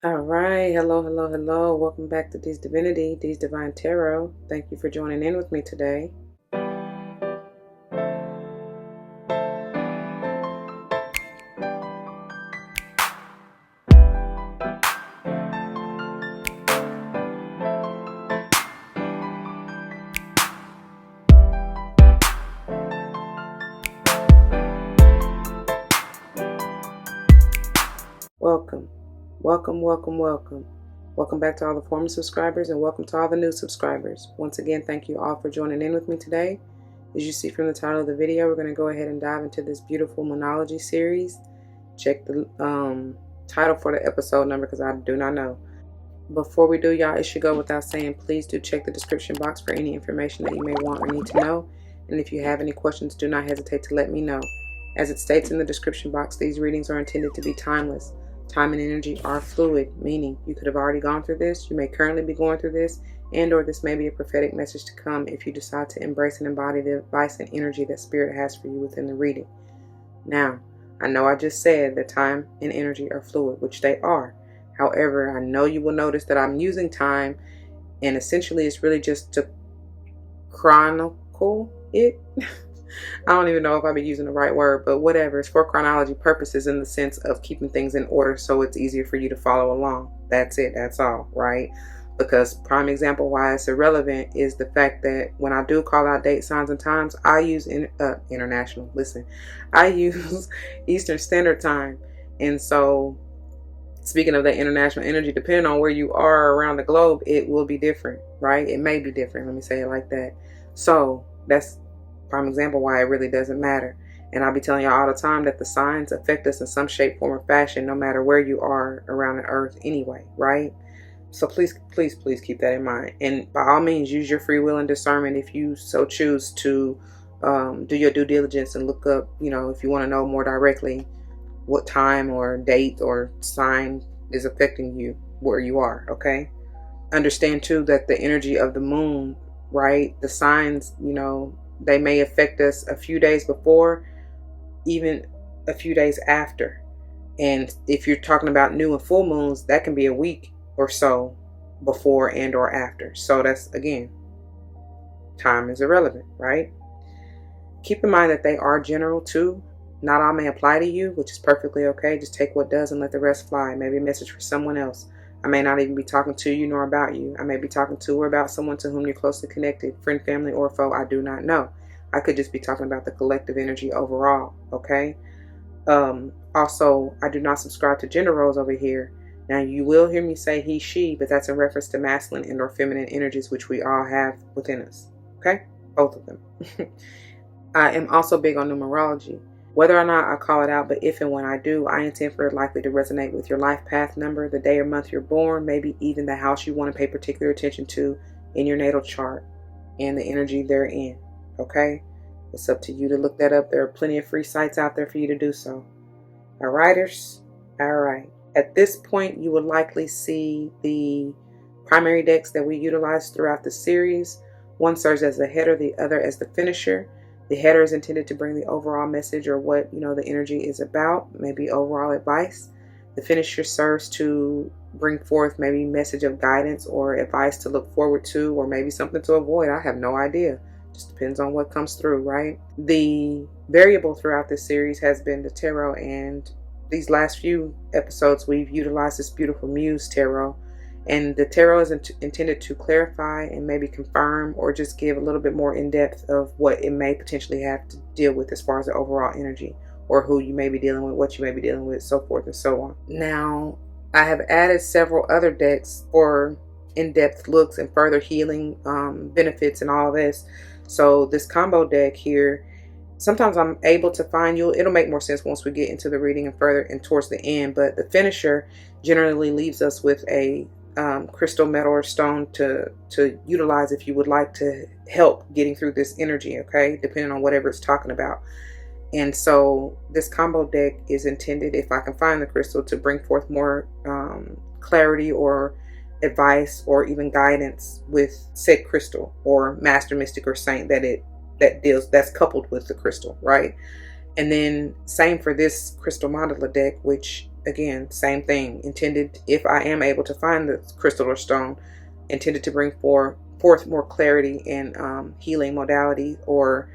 All right. Hello, hello, hello. Welcome back to D's Divinity, D's Divine Tarot. Thank you for joining in with me today. Welcome. Welcome, welcome, welcome. Welcome back to all the former subscribers and welcome to all the new subscribers. Once again, thank you all for joining in with me today. As you see from the title of the video, we're going to go ahead and dive into this beautiful Moonology series. Check the title for the episode number because I do not know. Before we do, y'all, it should go without saying, please do check the description box for any information that you may want or need to know. And if you have any questions, do not hesitate to let me know. As it states in the description box, these readings are intended to be timeless. Time and energy are fluid, meaning you could have already gone through this, you may currently be going through this, and or this may be a prophetic message to come if you decide to embrace and embody the advice and energy that Spirit has for you within the reading. Now, I know I just said that time and energy are fluid, which they are. However, I know you will notice that I'm using time, and essentially it's really just to chronicle it. I don't even know if I've been using the right word, but whatever. It's for chronology purposes in the sense of keeping things in order so it's easier for you to follow along. That's it. That's all, right? Because prime example why it's irrelevant is the fact that when I do call out date, signs, and times, I use international. Listen, I use Eastern Standard Time. And so speaking of that international energy, depending on where you are around the globe, it will be different, right? It may be different. Let me say it like that. So that's prime example why it really doesn't matter. And I'll be telling y'all all the time that the signs affect us in some shape, form, or fashion, no matter where you are around the earth anyway, right? So please, please, please keep that in mind. And by all means, use your free will and discernment if you so choose to do your due diligence and look up, if you want to know more directly what time or date or sign is affecting you where you are, okay? Understand too that the energy of the moon, right? The signs, they may affect us a few days before, even a few days after. And if you're talking about new and full moons, that can be a week or so before and or after. So that's, again, time is irrelevant, right? Keep in mind that they are general too. Not all may apply to you, which is perfectly okay. Just take what does and let the rest fly. Maybe a message for someone else. I may not even be talking to you nor about you. I may be talking to or about someone to whom you're closely connected, friend, family, or foe. I do not know. I could just be talking about the collective energy overall, okay? Also, I do not subscribe to gender roles over here. Now, you will hear me say he, she, but that's in reference to masculine and or feminine energies, which we all have within us, okay? Both of them. I am also big on numerology. Whether or not I call it out, but if and when I do, I intend for it likely to resonate with your life path number, the day or month you're born, maybe even the house you want to pay particular attention to in your natal chart and the energy therein, okay? It's up to you to look that up. There are plenty of free sites out there for you to do so. All righters? All right. At this point, you will likely see the primary decks that we utilize throughout the series. One serves as the header, the other as the finisher. The header is intended to bring the overall message or what, the energy is about, maybe overall advice. The finisher serves to bring forth maybe message of guidance or advice to look forward to, or maybe something to avoid. I have no idea. Just depends on what comes through, right? The variable throughout this series has been the tarot, and these last few episodes we've utilized this beautiful Muse Tarot. And the tarot is intended to clarify and maybe confirm or just give a little bit more in depth of what it may potentially have to deal with as far as the overall energy, or who you may be dealing with, what you may be dealing with, so forth and so on. Now, I have added several other decks for in-depth looks and further healing benefits and all this. So this combo deck here, sometimes I'm able to find it'll make more sense once we get into the reading and further and towards the end, but the finisher generally leaves us with a crystal, metal, or stone to utilize if you would like to help getting through this energy, okay, depending on whatever it's talking about. And so this combo deck is intended, if I can find the crystal, to bring forth more clarity or advice or even guidance with said crystal or master, mystic, or saint that's coupled with the crystal, right? And then same for this crystal mandala deck, which again, same thing, intended, if I am able to find the crystal or stone, intended to bring forth more clarity in healing modality, or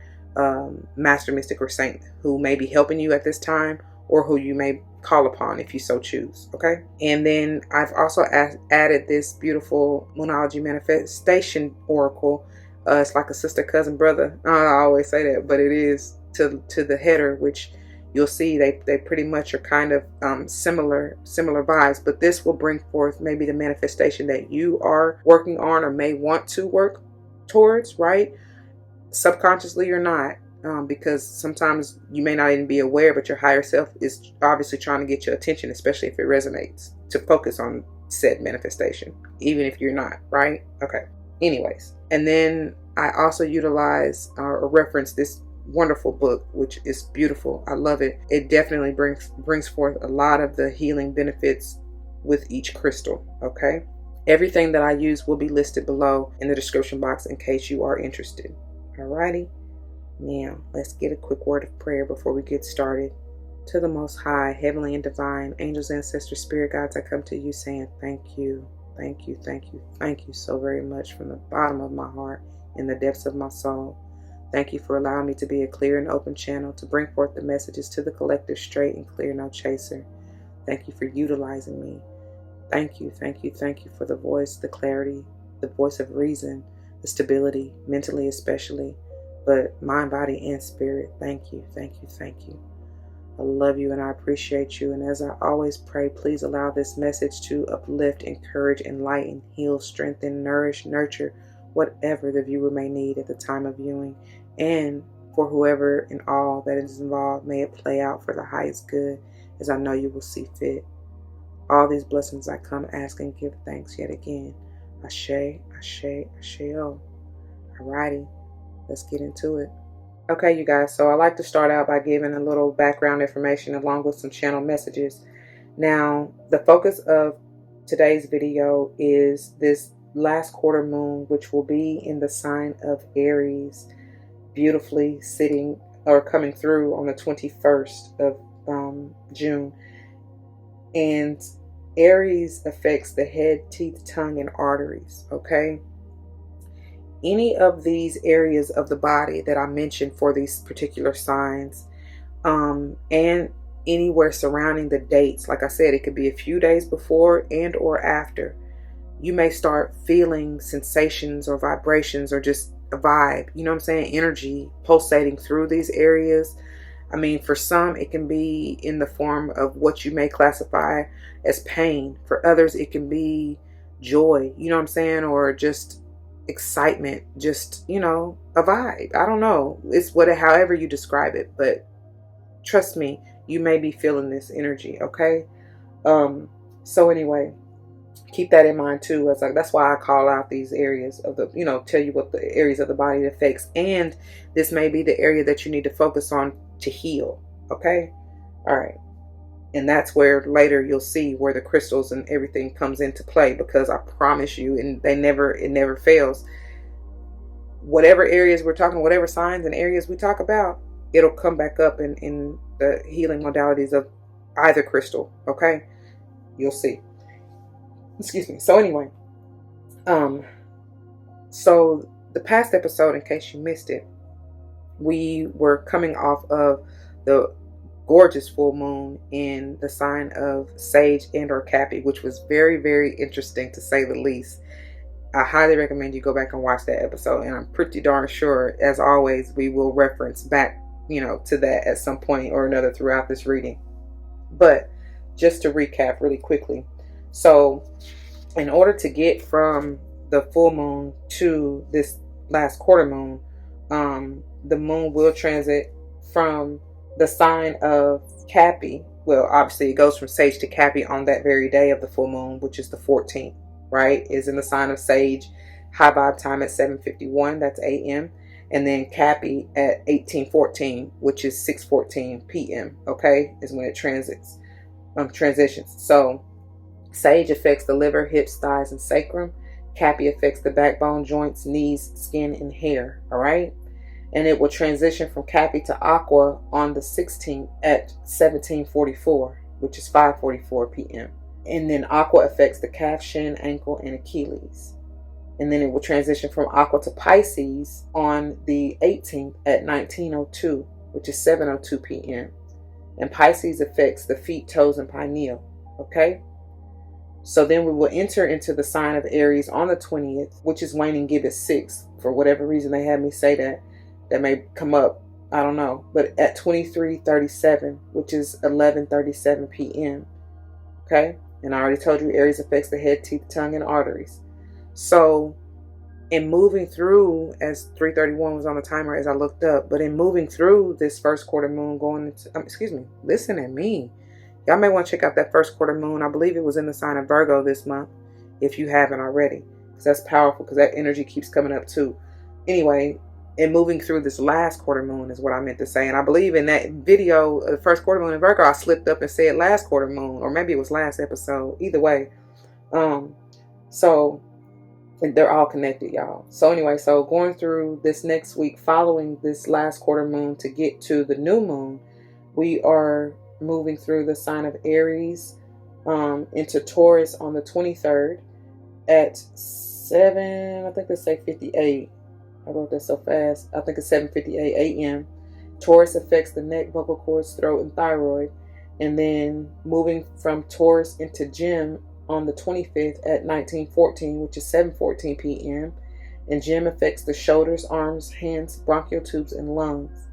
master, mystic, or saint who may be helping you at this time, or who you may call upon if you so choose. Okay. And then I've also added this beautiful Moonology Manifestation Oracle. It's like a sister, cousin, brother. I always say that, but it is to the header, which you'll see they pretty much are kind of similar vibes. But this will bring forth maybe the manifestation that you are working on or may want to work towards, right? Subconsciously or not. Because sometimes you may not even be aware, but your higher self is obviously trying to get your attention, especially if it resonates, to focus on said manifestation, even if you're not, right? Okay. Anyways, and then I also utilize or reference this wonderful book, which is beautiful. I love it. It definitely brings forth a lot of the healing benefits with each crystal. Okay. Everything that I use will be listed below in the description box in case you are interested. Alrighty. Now, let's get a quick word of prayer before we get started. To the Most High, heavenly and divine, angels, ancestors, spirit guides, I come to you saying thank you, thank you, thank you, thank you so very much from the bottom of my heart, in the depths of my soul. Thank you for allowing me to be a clear and open channel to bring forth the messages to the collective, straight and clear, no chaser. Thank you for utilizing me. Thank you, thank you, thank you for the voice, the clarity, the voice of reason, the stability, mentally especially, but mind, body, and spirit. Thank you, thank you, thank you. I love you and I appreciate you. And as I always pray, please allow this message to uplift, encourage, enlighten, heal, strengthen, nourish, nurture, whatever the viewer may need at the time of viewing. And for whoever and all that is involved, may it play out for the highest good, as I know you will see fit. All these blessings I come ask and give thanks yet again. Ashe, Ashe, Ashe-o. Alrighty. Let's get into it. Okay, you guys, so I like to start out by giving a little background information along with some channel messages. Now, the focus of today's video is this last quarter moon, which will be in the sign of Aries, beautifully sitting or coming through on the 21st of June. And Aries affects the head, teeth, tongue, and arteries, okay? Any of these areas of the body that I mentioned for these particular signs, and anywhere surrounding the dates, like I said, it could be a few days before and or after, you may start feeling sensations or vibrations or just a vibe, you know what I'm saying, energy pulsating through these areas. I mean, for some, it can be in the form of what you may classify as pain. For others, it can be joy, you know what I'm saying, or just excitement, just, you know, a vibe. I don't know. It's however you describe it, but trust me, you may be feeling this energy, okay? So anyway, keep that in mind too. It's like, that's why I call out these areas of the, you know, tell you what the areas of the body it affects. And this may be the area that you need to focus on to heal, okay? All right. And that's where later you'll see where the crystals and everything comes into play, because I promise you, and it never fails. Whatever areas we're talking, whatever signs and areas we talk about, it'll come back up in the healing modalities of either crystal, okay? You'll see. Excuse me. So anyway, so the past episode, in case you missed it, we were coming off of the gorgeous full moon in the sign of Sage and or Cappy, which was very, very interesting to say the least. I highly recommend you go back and watch that episode, and I'm pretty darn sure, as always, we will reference back, you know, to that at some point or another throughout this reading. But just to recap really quickly, so in order to get from the full moon to this last quarter moon, the moon will transit from the sign of Cappy. Well, obviously it goes from Sage to Cappy on that very day of the full moon, which is the 14th, right? Is in the sign of Sage, high vibe time at 7:51, that's a.m. And then Cappy at 18:14, which is 6:14 p.m., okay, is when it transitions. So Sage affects the liver, hips, thighs, and sacrum. Cappy affects the backbone, joints, knees, skin, and hair, all right? And it will transition from Cappy to Aqua on the 16th at 17:44, which is 5:44 p.m. And then Aqua affects the calf, shin, ankle, and Achilles. And then it will transition from Aqua to Pisces on the 18th at 19:02, which is 7:02 p.m. And Pisces affects the feet, toes, and pineal. Okay? So then we will enter into the sign of Aries on the 20th, which is waning gibbet 6. For whatever reason they had me say that. That may come up. I don't know. But at 23:37, which is 11:37 p.m. Okay? And I already told you Aries affects the head, teeth, tongue, and arteries. So in moving through, as 3:31 was on the timer as I looked up, but in moving through this first quarter moon going into, listen at me. Y'all may want to check out that first quarter moon. I believe it was in the sign of Virgo this month, if you haven't already. Because that's powerful, because that energy keeps coming up too. Anyway, in moving through this last quarter moon is what I meant to say. And I believe in that video, the first quarter moon in Virgo, I slipped up and said last quarter moon, or maybe it was last episode. Either way. So they're all connected, y'all. So anyway, so going through this next week following this last quarter moon to get to the new moon, we are moving through the sign of Aries into Taurus on the 23rd at 7, I think they say 58. I wrote that so fast. I think it's 7:58 a.m. Taurus affects the neck, vocal cords, throat, and thyroid. And then moving from Taurus into Gem on the 25th at 19:14, which is 7:14 p.m. And Gem affects the shoulders, arms, hands, bronchial tubes, and lungs.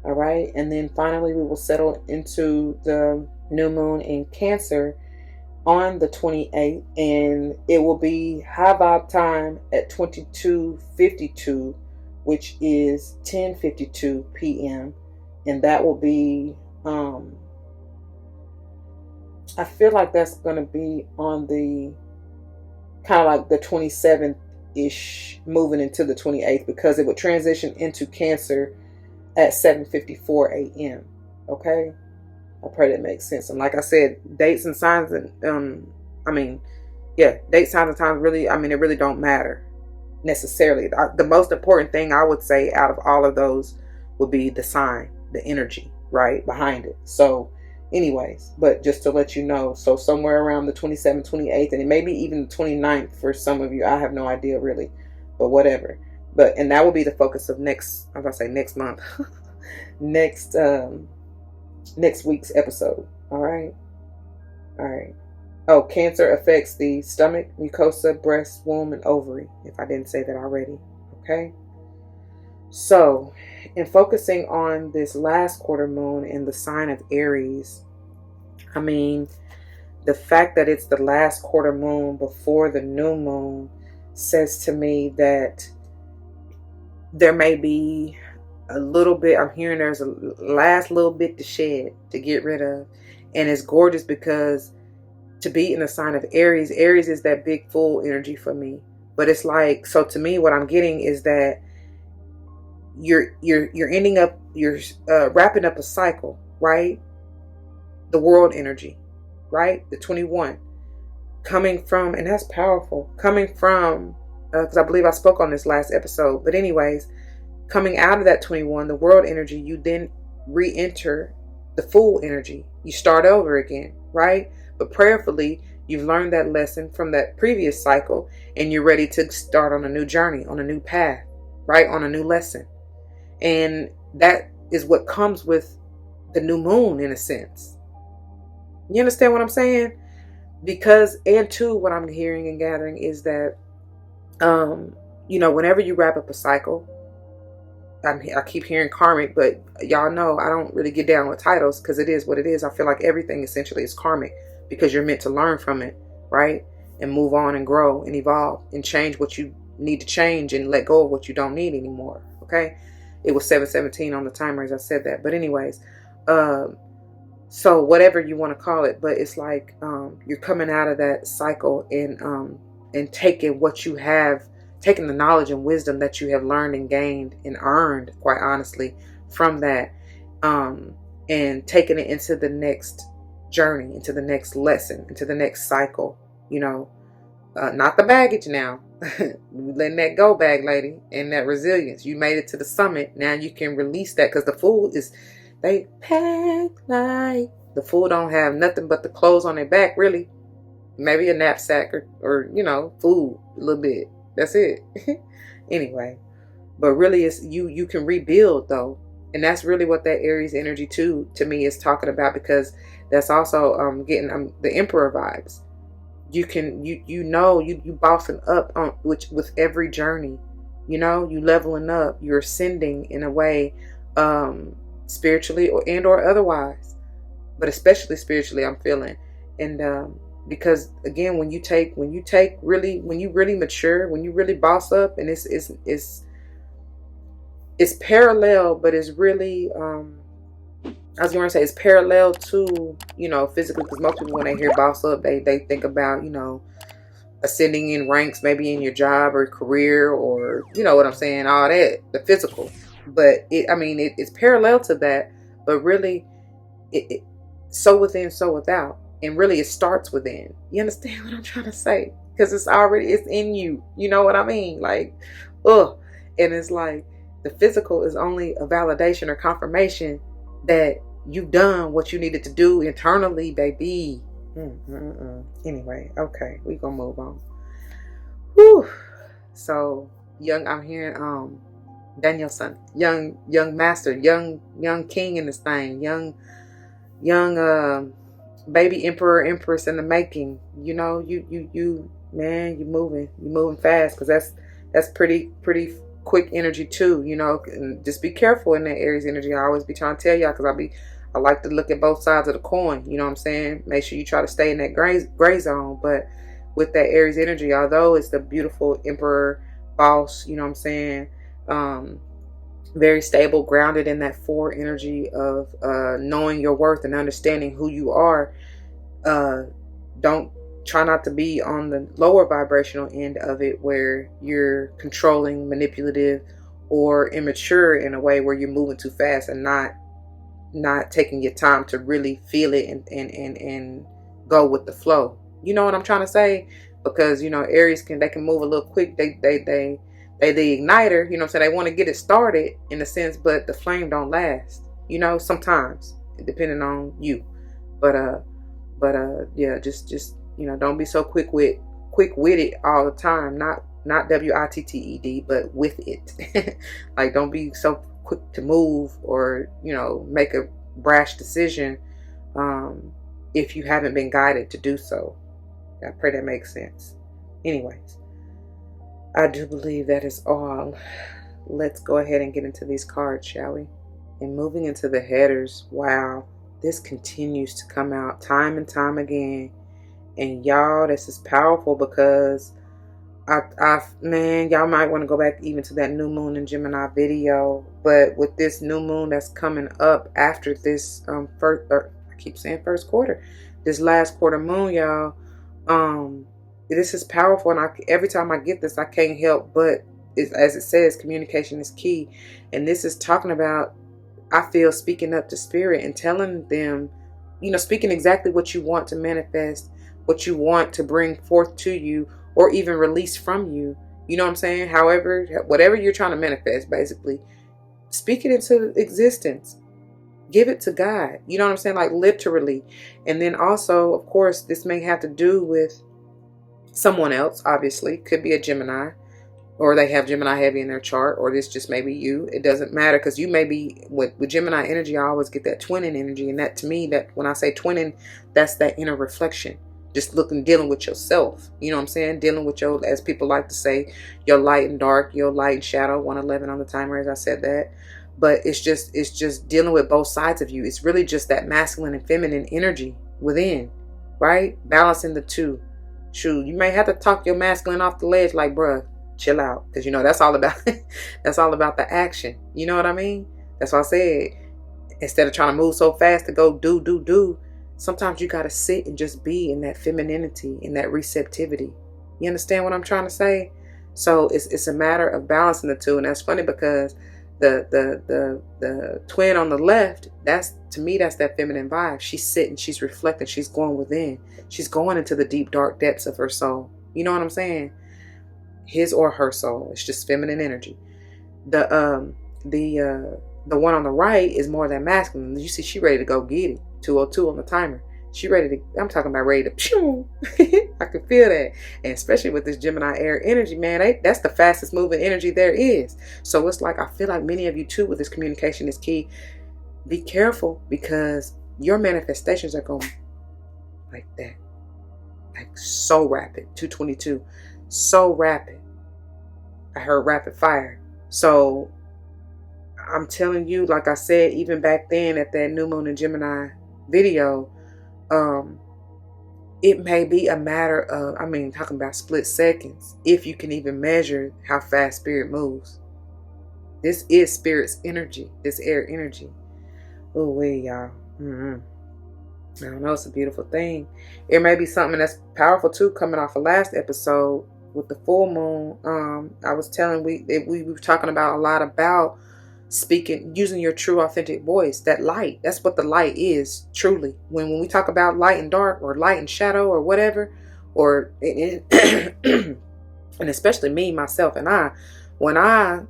All right. And then finally, we will settle into the new moon in Cancer on the 28th, and it will be high vibe time at 22:52, which is 10:52 p.m. And that will be I feel like that's going to be on the kind of like the 27th ish, moving into the 28th, because it would transition into Cancer at 7:54 a.m. Okay, I pray that makes sense. And like I said, dates and signs and dates, signs, and times really, it really don't matter necessarily. The most important thing I would say out of all of those would be the sign, the energy, right, behind it. So anyways, but just to let you know, so somewhere around the 27th, 28th, and it may be even the 29th for some of you. I have no idea really, but whatever. And that will be the focus of next month, next week's episode. All right. Oh, Cancer affects the stomach, mucosa, breast, womb, and ovary, if I didn't say that already. Okay. So in focusing on this last quarter moon in the sign of Aries, the fact that it's the last quarter moon before the new moon says to me that there may be a little bit, I'm hearing there's a last little bit to shed, to get rid of. And it's gorgeous because to be in the sign of Aries is that big full energy for me. But it's like, so to me, what I'm getting is that you're ending up, you're wrapping up a cycle, right? The world energy, right? The 21 coming from, and that's powerful, coming from, because I believe I spoke on this last episode, but anyways, coming out of that 21, the world energy, you then re-enter the full energy. You start over again, right? But prayerfully, you've learned that lesson from that previous cycle, and you're ready to start on a new journey, on a new path, right? On a new lesson. And that is what comes with the new moon, in a sense. You understand what I'm saying? Because, and two, what I'm hearing and gathering is that, whenever you wrap up a cycle, I keep hearing karmic, but y'all know I don't really get down with titles because it is what it is. I feel like everything essentially is karmic because you're meant to learn from it, right? And move on and grow and evolve and change what you need to change and let go of what you don't need anymore, okay? It was 7:17 on the timer as I said that. But anyways, so whatever you want to call it, but it's like you're coming out of that cycle and taking what you have, taking the knowledge and wisdom that you have learned and gained and earned, quite honestly, from that, and taking it into the next journey, into the next lesson, into the next cycle, not the baggage now. Letting that go, bag lady, and that resilience. You made it to the summit. Now you can release that, because the fool is, they pack like The fool don't have nothing but the clothes on their back, really. Maybe a knapsack or you know, food a little bit. That's it. Anyway, but really it's you can rebuild though. And that's really what that Aries energy too to me is talking about, because that's also getting the Emperor vibes. You can you bossing up on with every journey. You know, you leveling up, you're ascending in a way, spiritually or otherwise, but especially spiritually I'm feeling. And because again, when you really mature, when you really boss up, and it's parallel, but it's really I was going to say it's parallel to, you know, physically, because most people when they hear boss up, they think about, you know, ascending in ranks, maybe in your job or career, or you know what I'm saying, all that, the physical. But it's parallel to that, but really it so within, so without. And really it starts within. You understand what I'm trying to say? Because it's in you. You know what I mean? Like, ugh. And it's like the physical is only a validation or confirmation that you've done what you needed to do internally, baby. Anyway, okay, we gonna move on. Whew. So I'm hearing Danielson, young master, young king in this thing, young baby emperor, empress in the making. You know, you man, you're moving fast, because that's pretty quick energy too. You know, and just be careful in that Aries energy. I always be trying to tell y'all, because I like to look at both sides of the coin. You know what I'm saying? Make sure you try to stay in that gray zone. But with that Aries energy, although it's the beautiful emperor boss, you know what I'm saying? Very stable, grounded in that 4 energy of knowing your worth and understanding who you are. Don't try not to be on the lower vibrational end of it, where you're controlling, manipulative, or immature in a way where you're moving too fast and not taking your time to really feel it and go with the flow. You know what I'm trying to say? Because, you know, Aries can move a little quick. They the igniter, you know what I'm saying? They want to get it started in a sense, but the flame don't last. You know, sometimes, depending on you. But yeah, just you know, don't be so quick witted all the time. Not WITTED, but with it. Like, don't be so quick to move, or, you know, make a brash decision if you haven't been guided to do so. I pray that makes sense. Anyways, I do believe that is all. Let's go ahead and get into these cards, shall we? And moving into the headers, wow, this continues to come out time and time again. And y'all, this is powerful, because man, y'all might want to go back even to that new moon in Gemini video. But with this new moon that's coming up after this I keep saying first quarter, this last quarter moon, y'all, this is powerful. And every time I get this, I can't help but, as it says, communication is key. And this is talking about, I feel, speaking up to spirit and telling them, you know, speaking exactly what you want to manifest, what you want to bring forth to you, or even release from you. You know what I'm saying? However, whatever you're trying to manifest, basically, speak it into existence. Give it to God. You know what I'm saying? Like, literally. And then also, of course, this may have to do with someone else, obviously. Could be a Gemini, or they have Gemini heavy in their chart, or this just may be you. It doesn't matter, because you may be, with Gemini energy, I always get that twinning energy. And that, to me, that when I say twinning, that's that inner reflection. Just dealing with yourself. You know what I'm saying? Dealing with your, as people like to say, your light and dark, your light and shadow. 111 on the timer, as I said that. But it's just dealing with both sides of you. It's really just that masculine and feminine energy within, right? Balancing the two. Shoot, you may have to talk your masculine off the ledge, like, bruh, chill out. Because, you know, that's all about that's all about the action. You know what I mean? That's why I said, instead of trying to move so fast to go do, sometimes you got to sit and just be in that femininity, in that receptivity. You understand what I'm trying to say? So it's a matter of balancing the two. And that's funny, because the twin on the left, that's, to me, that's that feminine vibe. She's sitting, she's reflecting, she's going within. She's going into the deep, dark depths of her soul. You know what I'm saying? His or her soul. It's just feminine energy. The one on the right is more than masculine. You see, she ready to go get it. 2:02 on the timer. She ready to, I'm talking about ready to, pew. I can feel that. And especially with this Gemini air energy, man, that's the fastest moving energy there is. So it's like, I feel like many of you too, with this communication is key. Be careful, because your manifestations are going like that. Like so rapid. 222. So rapid. I heard rapid fire. So I'm telling you, like I said, even back then at that New Moon in Gemini video, it may be a matter of, talking about split seconds, if you can even measure how fast spirit moves. This is spirit's energy, this air energy. Oh, wait, y'all. I don't know, it's a beautiful thing. It may be something that's powerful too, coming off of last episode with the full moon. I was telling we were talking about a lot about speaking, using your true authentic voice, that light. That's what the light is, truly. When we talk about light and dark, or light and shadow, or whatever, or and especially me, myself, and when I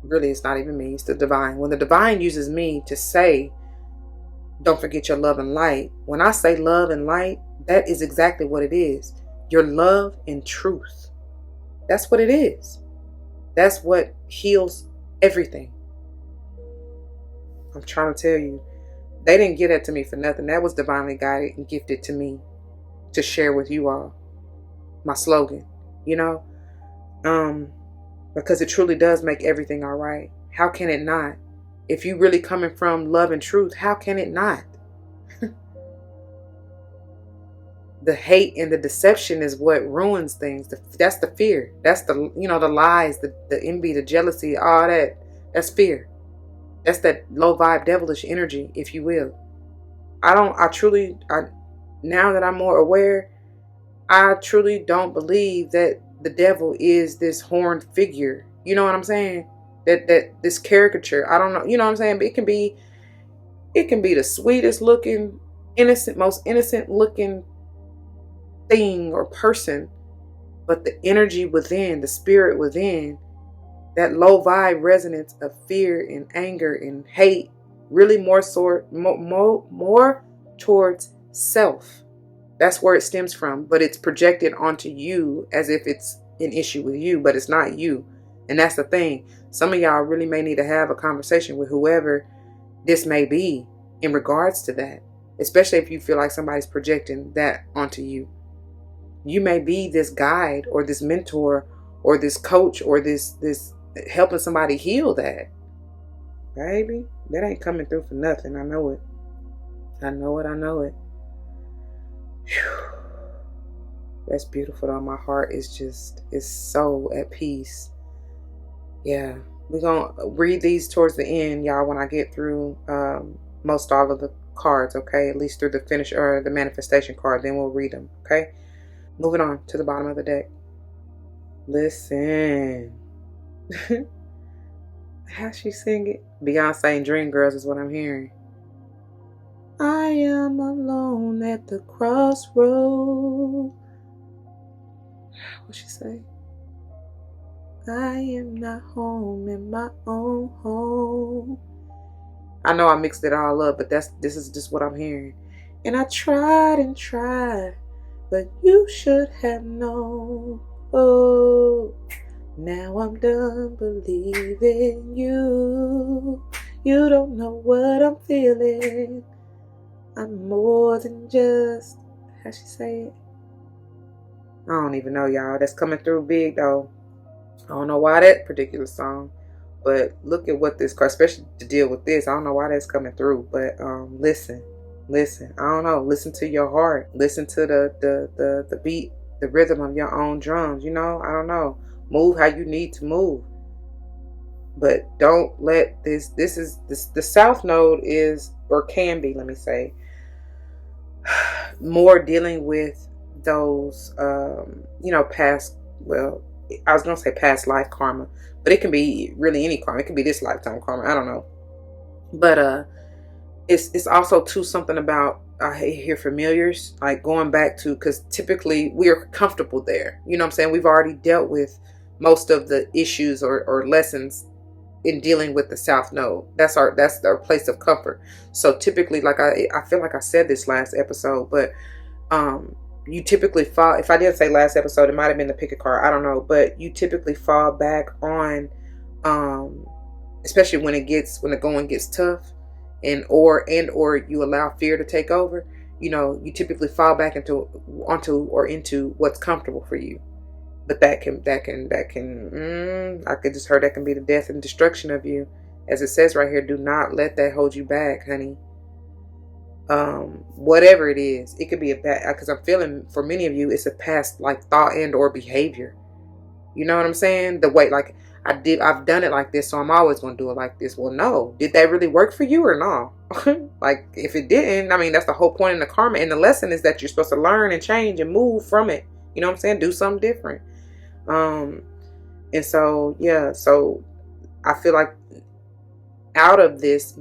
really, it's not even me, it's the divine. When the divine uses me to say, don't forget your love and light. When I say love and light, that is exactly what it is. Your love and truth. That's what it is. That's what heals everything. I'm trying to tell you, they didn't give that to me for nothing. That was divinely guided and gifted to me to share with you all. My slogan, because it truly does make everything all right. How can it not? If you really coming from love and truth, how can it not? The hate and the deception is what ruins things. That's the fear. That's the lies, the envy, the jealousy, all that. That's fear. That's that low vibe devilish energy, if you will. Now that I'm more aware, I truly don't believe that the devil is this horned figure. You know what I'm saying? That this caricature. I don't know. You know what I'm saying? But it can be the sweetest looking, most innocent looking thing or person, but the energy within, the spirit within, that low vibe resonance of fear and anger and hate, really more towards self. That's where it stems from, but it's projected onto you as if it's an issue with you, but it's not you. And that's the thing. Some of y'all really may need to have a conversation with whoever this may be in regards to that, especially if you feel like somebody's projecting that onto you. You may be this guide or this mentor or this coach or this helping somebody heal that. Baby, that ain't coming through for nothing. I know it. I know it. Whew. That's beautiful though. My heart is so at peace. Yeah. We're going to read these towards the end, y'all, when I get through most all of the cards, okay? At least through the finish or the manifestation card. Then we'll read them, okay? Moving on to the bottom of the deck. Listen. How she sing it? Beyonce and Dreamgirls is what I'm hearing. I am alone at the crossroad. What she say? I am not home in my own home. I know I mixed it all up, but this is just what I'm hearing. And I tried and tried, but you should have known. Oh, now I'm done believing you. You don't know what I'm feeling. I'm more than just, how she say it? I don't even know, y'all. That's coming through big though. I don't know why that particular song, but look at what this card, especially to deal with this. I don't know why that's coming through, but listen. I don't know. Listen to your heart. Listen to the beat, the rhythm of your own drums. I don't know. Move how you need to move, but don't let this. The South Node is, or can be, let me say, more dealing with those, past. Well, I was gonna say past life karma, but it can be really any karma. It can be this lifetime karma. I don't know, but it's also too something about, I hear familiars, like going back to, because typically we are comfortable there. You know what I'm saying? We've already dealt with most of the issues or lessons in dealing with the South Node. That's their place of comfort. So typically, like I feel like I said this last episode, but you typically fall, if I didn't say last episode, it might have been the pick a card, I don't know, but you typically fall back on especially when the going gets tough, and or you allow fear to take over, you typically fall back into what's comfortable for you. But I could just heard that can be the death and destruction of you. As it says right here, do not let that hold you back, honey. Whatever it is, it could be a bad, because I'm feeling for many of you, it's a past like thought and or behavior. You know what I'm saying? The way, like, I've done it like this, so I'm always going to do it like this. Well, no. Did that really work for you or no? Like, if it didn't, I mean, that's the whole point in the karma. And the lesson is that you're supposed to learn and change and move from it. You know what I'm saying? Do something different. And so, yeah. So, I feel like out of this,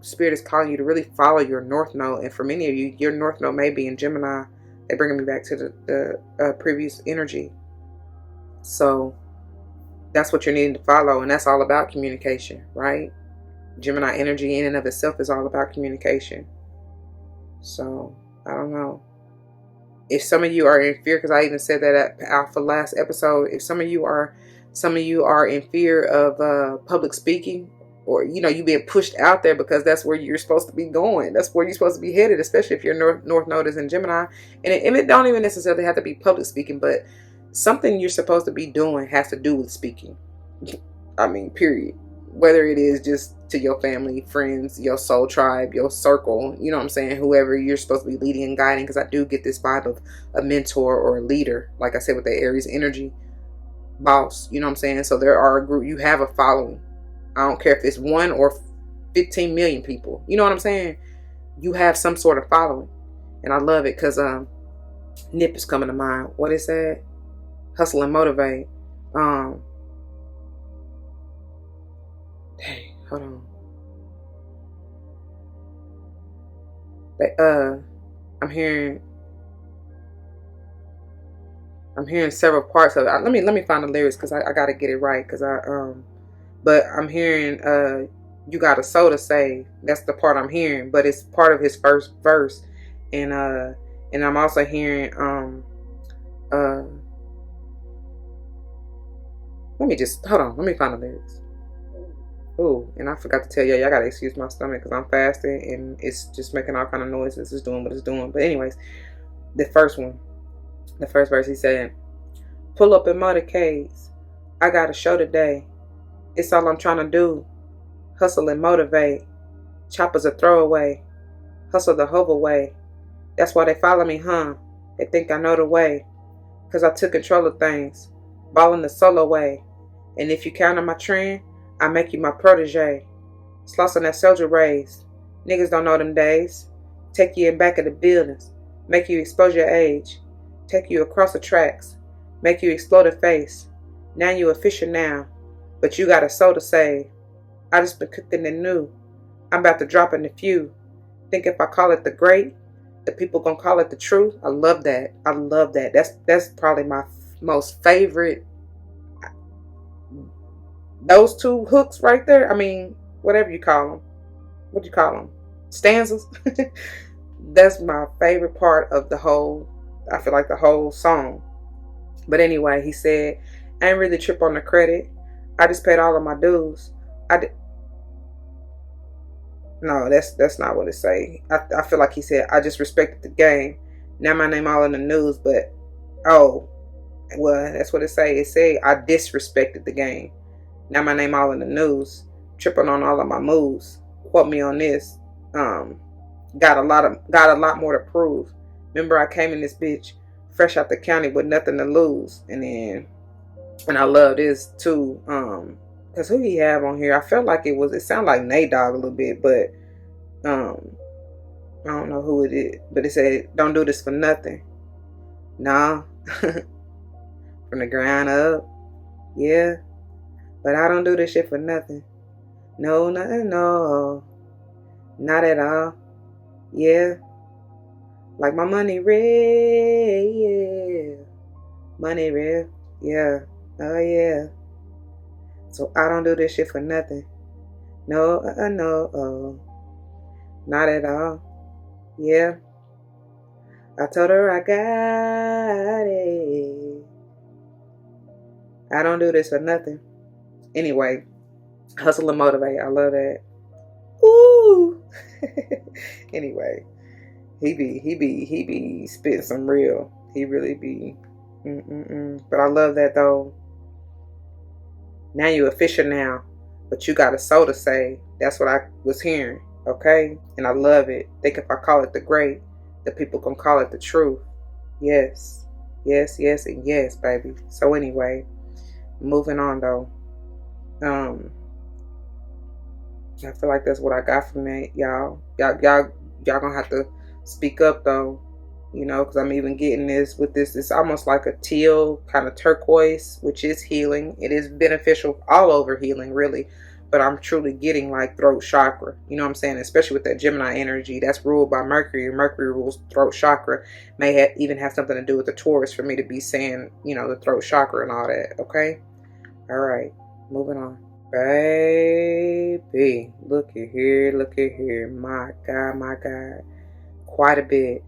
Spirit is calling you to really follow your North Node. And for many of you, your North Node may be in Gemini. They're bringing me back to the previous energy. So, that's what you're needing to follow, and that's all about communication, right? Gemini energy in and of itself is all about communication. So, I don't know. If some of you are in fear, because I even said that at Alpha last episode, if some of you are in fear of public speaking, or you being pushed out there because that's where you're supposed to be going. That's where you're supposed to be headed, especially if your North Node is in Gemini. And it don't even necessarily have to be public speaking, but something you're supposed to be doing has to do with speaking. I mean, period. Whether it is just to your family, friends, your soul tribe, your circle, you know what I'm saying? Whoever you're supposed to be leading and guiding, because I do get this vibe of a mentor or a leader, like I said, with the Aries energy, boss, you know what I'm saying? So there are a group, you have a following. I don't care if it's 1 or 15 million people. You know what I'm saying? You have some sort of following. And I love it because Nip is coming to mind. What is that? Hustle and motivate. Dang, hold on. I'm hearing several parts of it. Let me find the lyrics because I gotta get it right, because but I'm hearing you got a soul to save. That's the part I'm hearing, but it's part of his first verse, and I'm also hearing let me just hold on. Let me find the lyrics. Oh, and I forgot to tell y'all gotta excuse my stomach because I'm fasting and it's just making all kind of noises. It's doing what it's doing. But anyways, the first verse, he said, "Pull up in motorcades. I got a show today. It's all I'm trying to do. Hustle and motivate. Choppers a throwaway. Hustle the hover way. That's why they follow me, huh? They think I know the way. Cause I took control of things. Ballin' the solo way. And if you count on my trend, I make you my protege. Sloss on that soldier raised. Niggas don't know them days. Take you in back of the buildings. Make you expose your age. Take you across the tracks. Make you explode a face. Now you official now. But you got a soul to save. I just been cooking the new. I'm about to drop in a few. Think if I call it the great, the people gonna call it the truth. I love that. I love that. That's probably my most favorite. Those two hooks right there. I mean, whatever you call them. What do you call them? Stanzas. That's my favorite part of the whole. I feel like the whole song. But anyway, he said, I ain't really trip on the credit. I just paid all of my dues. No, that's not what it say. I feel like he said, I just respected the game. Now my name all in the news, but well, that's what it say. It say I disrespected the game. Now my name all in the news. Tripping on all of my moves. Quote me on this. Got a lot more to prove. Remember I came in this bitch fresh out the county with nothing to lose. And I love this too. Cause who he have on here? I felt like it sounded like Nate Dogg a little bit, but I don't know who it is. But it said, don't do this for nothing. Nah. From the ground up. Yeah. But I don't do this shit for nothing. No, nothing, no. Not at all. Yeah. Like my money real. Yeah. Money real. Yeah. Oh yeah. So I don't do this shit for nothing. No, no, not at all. Yeah. I told her I got it. I don't do this for nothing. Anyway, hustle and motivate. I love that. Ooh. Anyway, he be spitting some real. He really be. But I love that though. Now you official now, but you got a soul to say. That's what I was hearing. Okay, and I love it. Think if I call it the great, the people gonna call it the truth. Yes, yes, yes, and yes, baby. So anyway, moving on though. I feel like that's what I got from that, y'all. Y'all gonna have to speak up though, you know, because I'm even getting this with this. It's almost like a teal kind of turquoise, which is healing. It is beneficial all over healing, really. But I'm truly getting like throat chakra. You know what I'm saying? Especially with that Gemini energy that's ruled by Mercury. Mercury rules throat chakra. May even have something to do with the Taurus for me to be saying, you know, the throat chakra and all that. Okay? All right. Moving on. Baby. Look at here. Look at here. My God. My God. Quite a bit.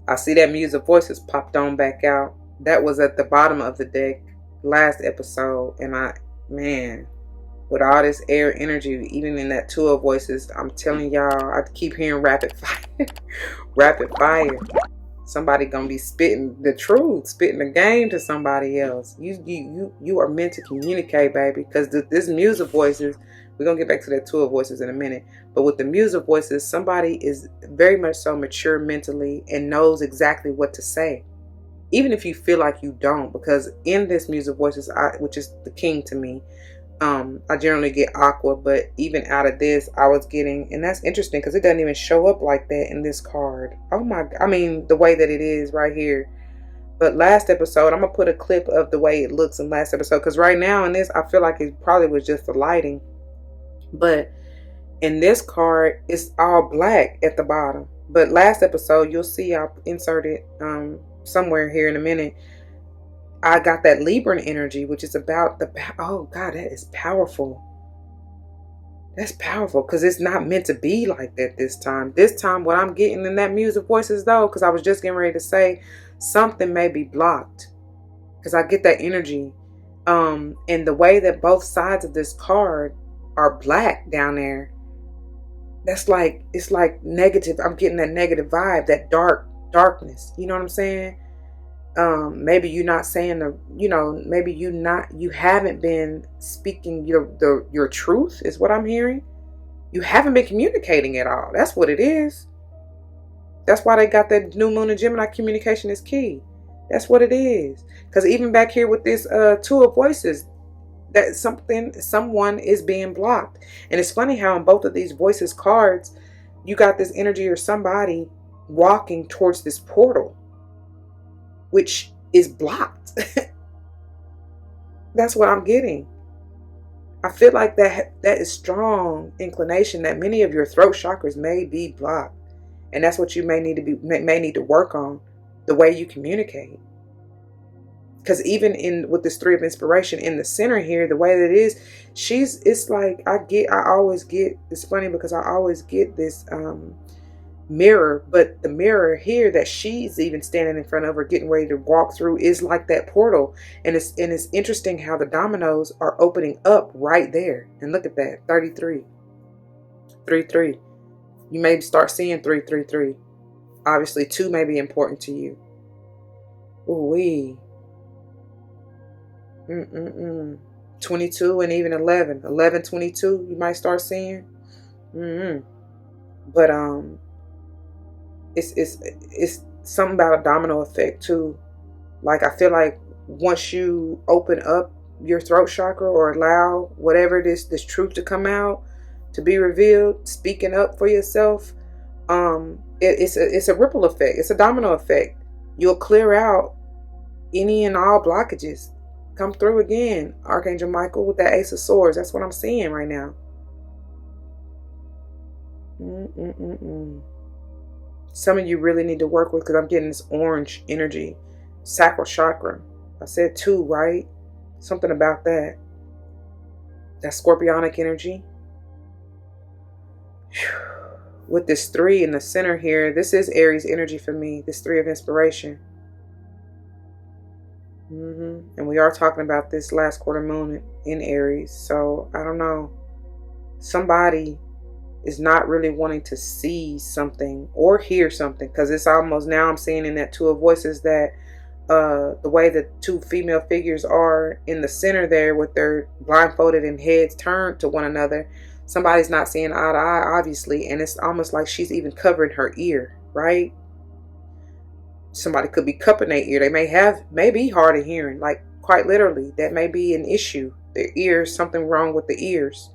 I see that Muse of Voices popped on back out. That was at the bottom of the deck last episode. And man, with all this air energy, even in that Two of Voices, I'm telling y'all, I keep hearing rapid fire. Rapid fire. Somebody gonna be spitting the truth, spitting the game to somebody else. You are meant to communicate, baby. Because this Muse of Voices, we're gonna get back to that Two of Voices in a minute. But with the Muse of Voices, somebody is very much so mature mentally and knows exactly what to say. Even if you feel like you don't, because in this Muse of Voices, which is the king to me, I generally get Aqua, but even out of this, I was getting, and that's interesting because it doesn't even show up like that in this card. Oh my, I mean, the way that it is right here. But last episode, I'm going to put a clip of the way it looks in last episode, because right now in this, I feel like it probably was just the lighting. But in this card, it's all black at the bottom. But last episode, you'll see I'll insert it somewhere here in a minute. I got that Libran energy, which is about oh God, that is powerful. That's powerful because it's not meant to be like that this time. This time, what I'm getting in that Muse of Voices though, because I was just getting ready to say something may be blocked, because I get that energy. And the way that both sides of this card are black down there, that's like, it's like negative. I'm getting that negative vibe, that darkness. You know what I'm saying? Maybe you're not saying maybe you haven't been speaking your truth is what I'm hearing. You haven't been communicating at all. That's what it is. That's why they got that new moon in Gemini. Communication is key. That's what it is. Because even back here with this Two of Voices, that someone is being blocked. And it's funny how in both of these Voices cards, you got this energy or somebody walking towards this portal, which is blocked. That's what I'm getting. I feel like that is strong inclination that many of your throat chakras may be blocked. And that's what you may need to work on, the way you communicate. Because even with this Three of Inspiration in the center here, the way that it is, it's like it's funny because I always get this mirror, but the mirror here that she's even standing in front of or getting ready to walk through is like that portal. And it's interesting how the dominoes are opening up right there. And look at that, 33. 3-3. You may start seeing 3-3-3. Obviously 2 may be important to you. Ooh-wee. 22 and even 11, 22 you might start seeing. But it's something about a domino effect too. Like I feel like once you open up your throat chakra or allow whatever this truth to come out, to be revealed, speaking up for yourself, it's a ripple effect. It's a domino effect. You'll clear out any and all blockages. Come through again, Archangel Michael with that Ace of Swords. That's what I'm seeing right now. Some of you really need to work with, because I'm getting this orange energy. Sacral chakra. I said 2, right? Something about that. that scorpionic energy. With this 3 in the center here, this is Aries energy for me, this 3 of inspiration. And we are talking about this last quarter moon in Aries. So I don't know, somebody is not really wanting to see something or hear something, because it's almost, now I'm seeing in that 2 of voices that the way the 2 female figures are in the center there with their blindfolded and heads turned to one another, somebody's not seeing eye to eye, obviously, and it's almost like she's even covering her ear, right? Somebody could be cupping their ear. They may be hard of hearing, like quite literally. That may be an issue. Their ears, something wrong with the ears.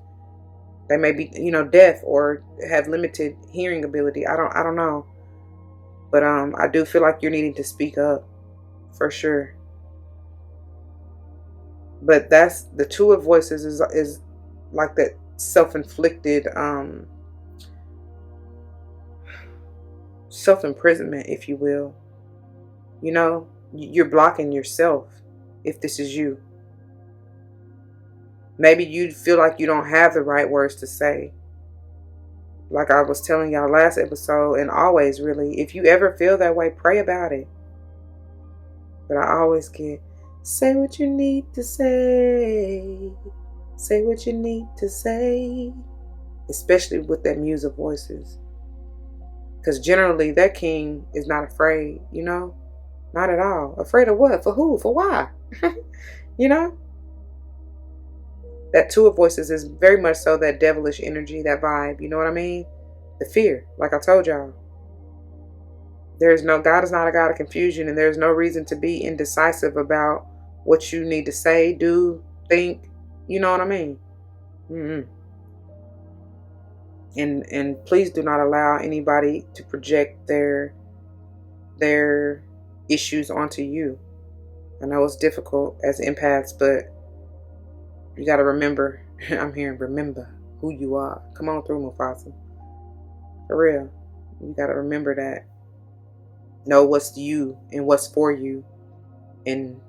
They may be, deaf or have limited hearing ability. I don't know. But I do feel like you're needing to speak up, for sure. But that's the 2 of voices is like that self-inflicted self-imprisonment, if you will. You're blocking yourself if this is you. Maybe you feel like you don't have the right words to say. Like I was telling y'all last episode, and always really, if you ever feel that way, pray about it. But I always get, say what you need to say. Say what you need to say. Especially with that Muse of voices. Because generally that king is not afraid, Not at all. Afraid of what? For who? For why? That 2 of voices is very much so that devilish energy, that vibe. You know what I mean? The fear, like I told y'all. God is not a God of confusion, and there's no reason to be indecisive about what you need to say, do, think. You know what I mean? And please do not allow anybody to project their issues onto you. I know it's difficult as empaths, but you got to remember, I'm hearing remember who you are. Come on through, Mufasa. For real. You got to remember that. Know what's you and what's for you and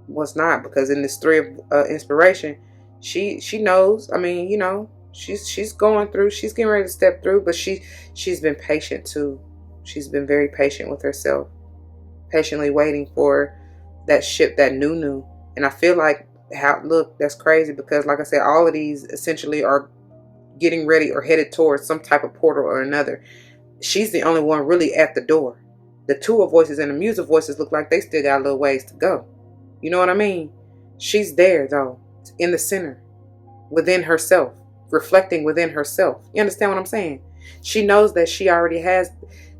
what's not. Because in this 3 of inspiration, she knows. I mean, she's going through. She's getting ready to step through, but she's been patient too. She's been very patient with herself. Patiently waiting for that ship, that new. And I feel like, that's crazy, because like I said, all of these essentially are getting ready or headed towards some type of portal or another. She's the only one really at the door. The 2 of voices and the Muse of voices look like they still got a little ways to go. You know what I mean? She's there though, in the center, within herself, reflecting within herself. You understand what I'm saying? She knows that she already has.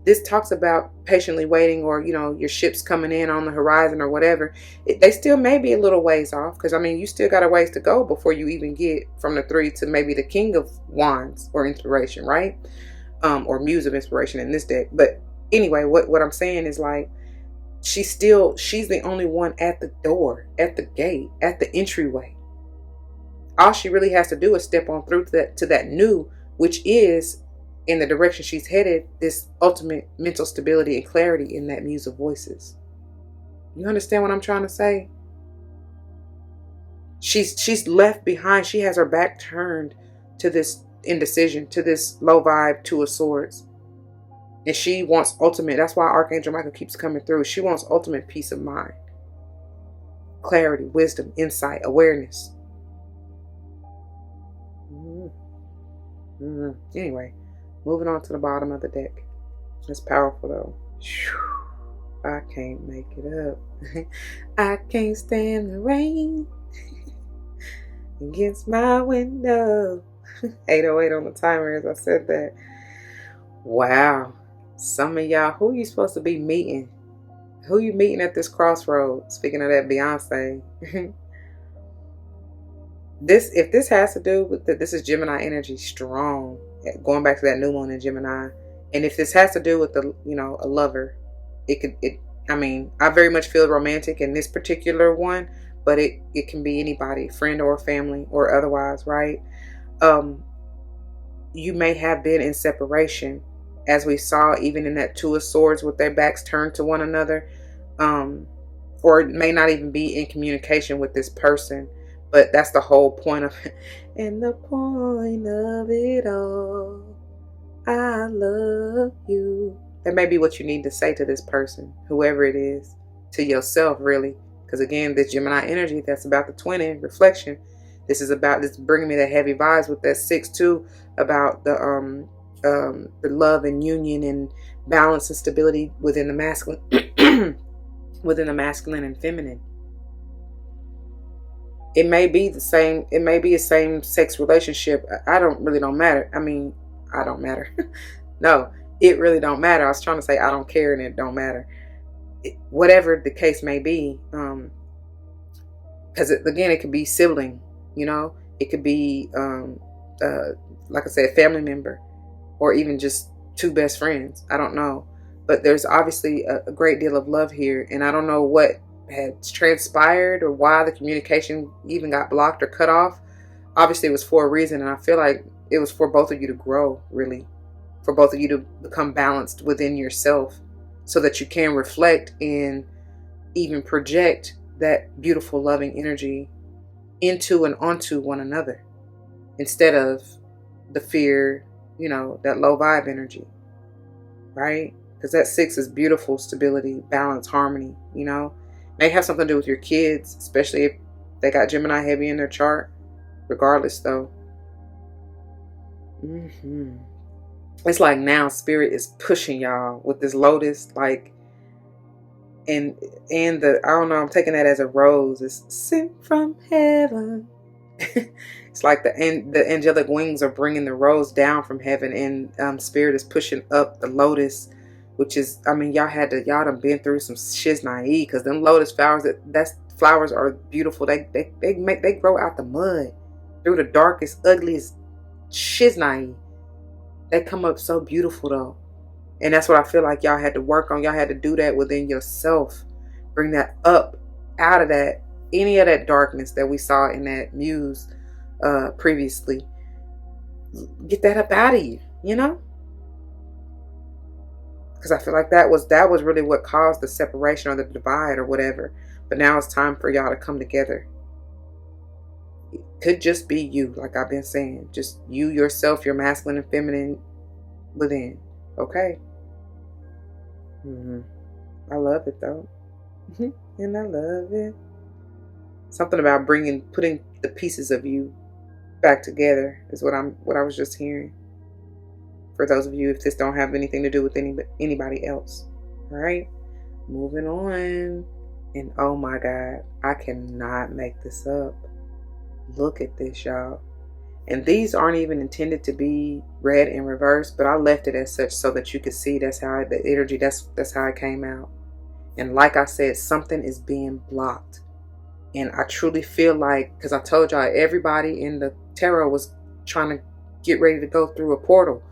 This talks about patiently waiting, or, your ships coming in on the horizon or whatever. They still may be a little ways off, because, you still got a ways to go before you even get from the 3 to maybe the King of Wands or inspiration, right? Or Muse of inspiration in this deck. But anyway, what I'm saying is, like, she's the only one at the door, at the gate, at the entryway. All she really has to do is step on through to that new, which is, in the direction she's headed, this ultimate mental stability and clarity in that Muse of voices. You understand what I'm trying to say? She's left behind. She has her back turned to this indecision, to this low vibe, 2 of swords. And she wants ultimate. That's why Archangel Michael keeps coming through. She wants ultimate peace of mind. Clarity, wisdom, insight, awareness. Anyway. Moving on to the bottom of the deck. It's powerful though. I can't make it up. I can't stand the rain against my window. 808 on the timer as I said that. Wow. Some of y'all, who you supposed to be meeting? Who you meeting at this crossroad? Speaking of that Beyonce. If this has to do with this is Gemini energy, strong. Going back to that new moon in Gemini. And if this has to do with a lover, I very much feel romantic in this particular one, but it can be anybody, friend or family or otherwise, right? You may have been in separation, as we saw even in that 2 of swords with their backs turned to one another, or it may not even be in communication with this person, But that's the whole point of it. And the point of it all, I love you. That may be what you need to say to this person, whoever it is, to yourself, really. Because again, this Gemini energy, that's about the twinning reflection. This is about, this bringing me the heavy vibes with that 6 too, about the love and union and balance and stability within the masculine, within the masculine and feminine. It may be the same. It may be a same sex relationship. I don't matter. I mean, I don't matter. No, it really don't matter. I was trying to say I don't care and it don't matter. Whatever the case may be, because again, it could be sibling. It could be like I said, family member, or even just two best friends. I don't know, but there's obviously a great deal of love here, and I don't know what had transpired or why the communication even got blocked or cut off. Obviously it was for a reason, and I feel like it was for both of you to grow, really, for both of you to become balanced within yourself so that you can reflect and even project that beautiful loving energy into and onto one another instead of the fear, that low vibe energy, right? Because that 6 is beautiful stability, balance, harmony, May have something to do with your kids, especially if they got Gemini heavy in their chart. Regardless, though. It's like now Spirit is pushing y'all with this Lotus, like, and the, I don't know, I'm taking that as a rose. It's sent from heaven. It's like the angelic wings are bringing the rose down from heaven, and Spirit is pushing up the Lotus, which is, I mean, y'all done been through some shiznai, because them lotus flowers, flowers are beautiful. They grow out the mud through the darkest, ugliest shiznai. They come up so beautiful though. And that's what I feel like y'all had to work on. Y'all had to do that within yourself. Bring that up out of that, any of that darkness that we saw in that Muse previously. Get that up out of you, because I feel like that was really what caused the separation or the divide or whatever. But now it's time for y'all to come together. It could just be you, like I've been saying. Just you, yourself, your masculine and feminine within. Okay? I love it though. And I love it. Something about putting the pieces of you back together is what I was just hearing. For those of you, if this don't have anything to do with anybody else. All right, moving on. And oh my God, I cannot make this up. Look at this, y'all. And these aren't even intended to be read in reverse, but I left it as such so that you could see that's how the energy, that's how it came out. And like I said, something is being blocked. And I truly feel like, because I told y'all, everybody in the tarot was trying to get ready to go through a portal.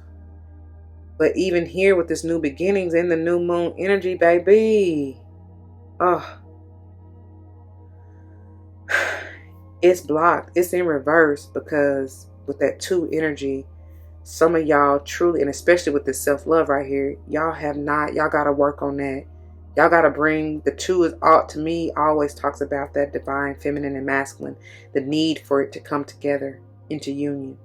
But even here with this new beginnings and the new moon energy, baby, it's blocked. It's in reverse because with that 2 energy, some of y'all truly, and especially with this self-love right here, y'all got to work on that. Y'all got to bring the 2 is all, to me, always talks about that divine feminine and masculine, the need for it to come together into union.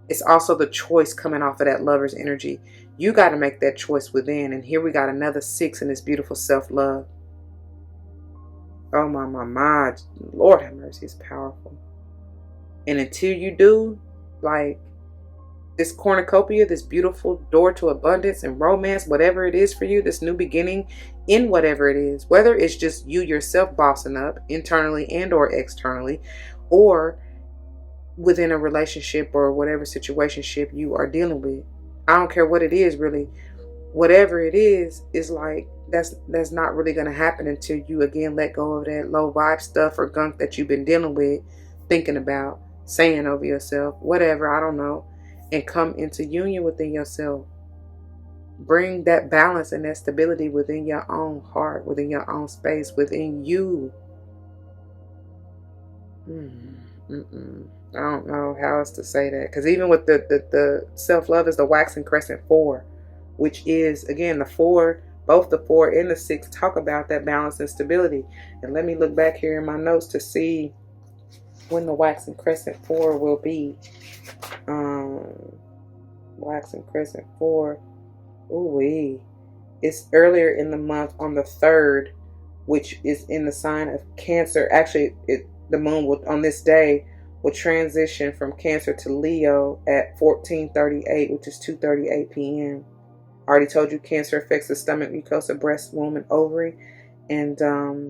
It's also the choice coming off of that lover's energy. You got to make that choice within. And here we got another 6 in this beautiful self-love. Oh my. Lord have mercy, it's powerful. And until you do, like this cornucopia, this beautiful door to abundance and romance, whatever it is for you, this new beginning in whatever it is, whether it's just you yourself bossing up internally and or externally, or within a relationship or whatever situationship you are dealing with. I don't care what it is, really. Whatever it is like that's not really going to happen until you again let go of that low vibe stuff or gunk that you've been dealing with, thinking about, saying over yourself, whatever, I don't know, and come into union within yourself. Bring that balance and that stability within your own heart, within your own space, within you. I don't know how else to say that. Because even with the self-love is the waxing crescent 4, which is, again, the 4, both the 4 and the 6 talk about that balance and stability. And let me look back here in my notes to see when the waxing crescent 4 will be. Waxing crescent 4. Ooh-wee. It's earlier in the month on the 3rd, which is in the sign of Cancer. Actually, the moon will, on this day, will transition from Cancer to Leo at 14:38, which is 2:38 p.m. I already told you Cancer affects the stomach, mucosa, breast, womb, and ovary. And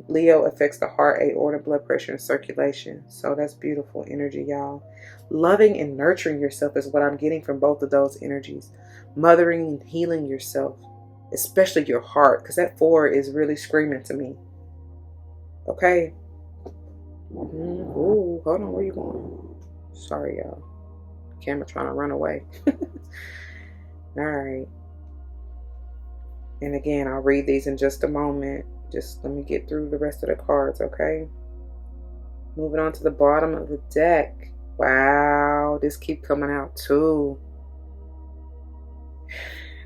Leo affects the heart, aorta, blood pressure, and circulation. So that's beautiful energy, y'all. Loving and nurturing yourself is what I'm getting from both of those energies. Mothering and healing yourself, especially your heart, because that 4 is really screaming to me. Okay. Ooh, hold on, where you going? Sorry, y'all. Camera trying to run away. All right. And again, I'll read these in just a moment. Just let me get through the rest of the cards, okay? Moving on to the bottom of the deck. Wow, this keep coming out too.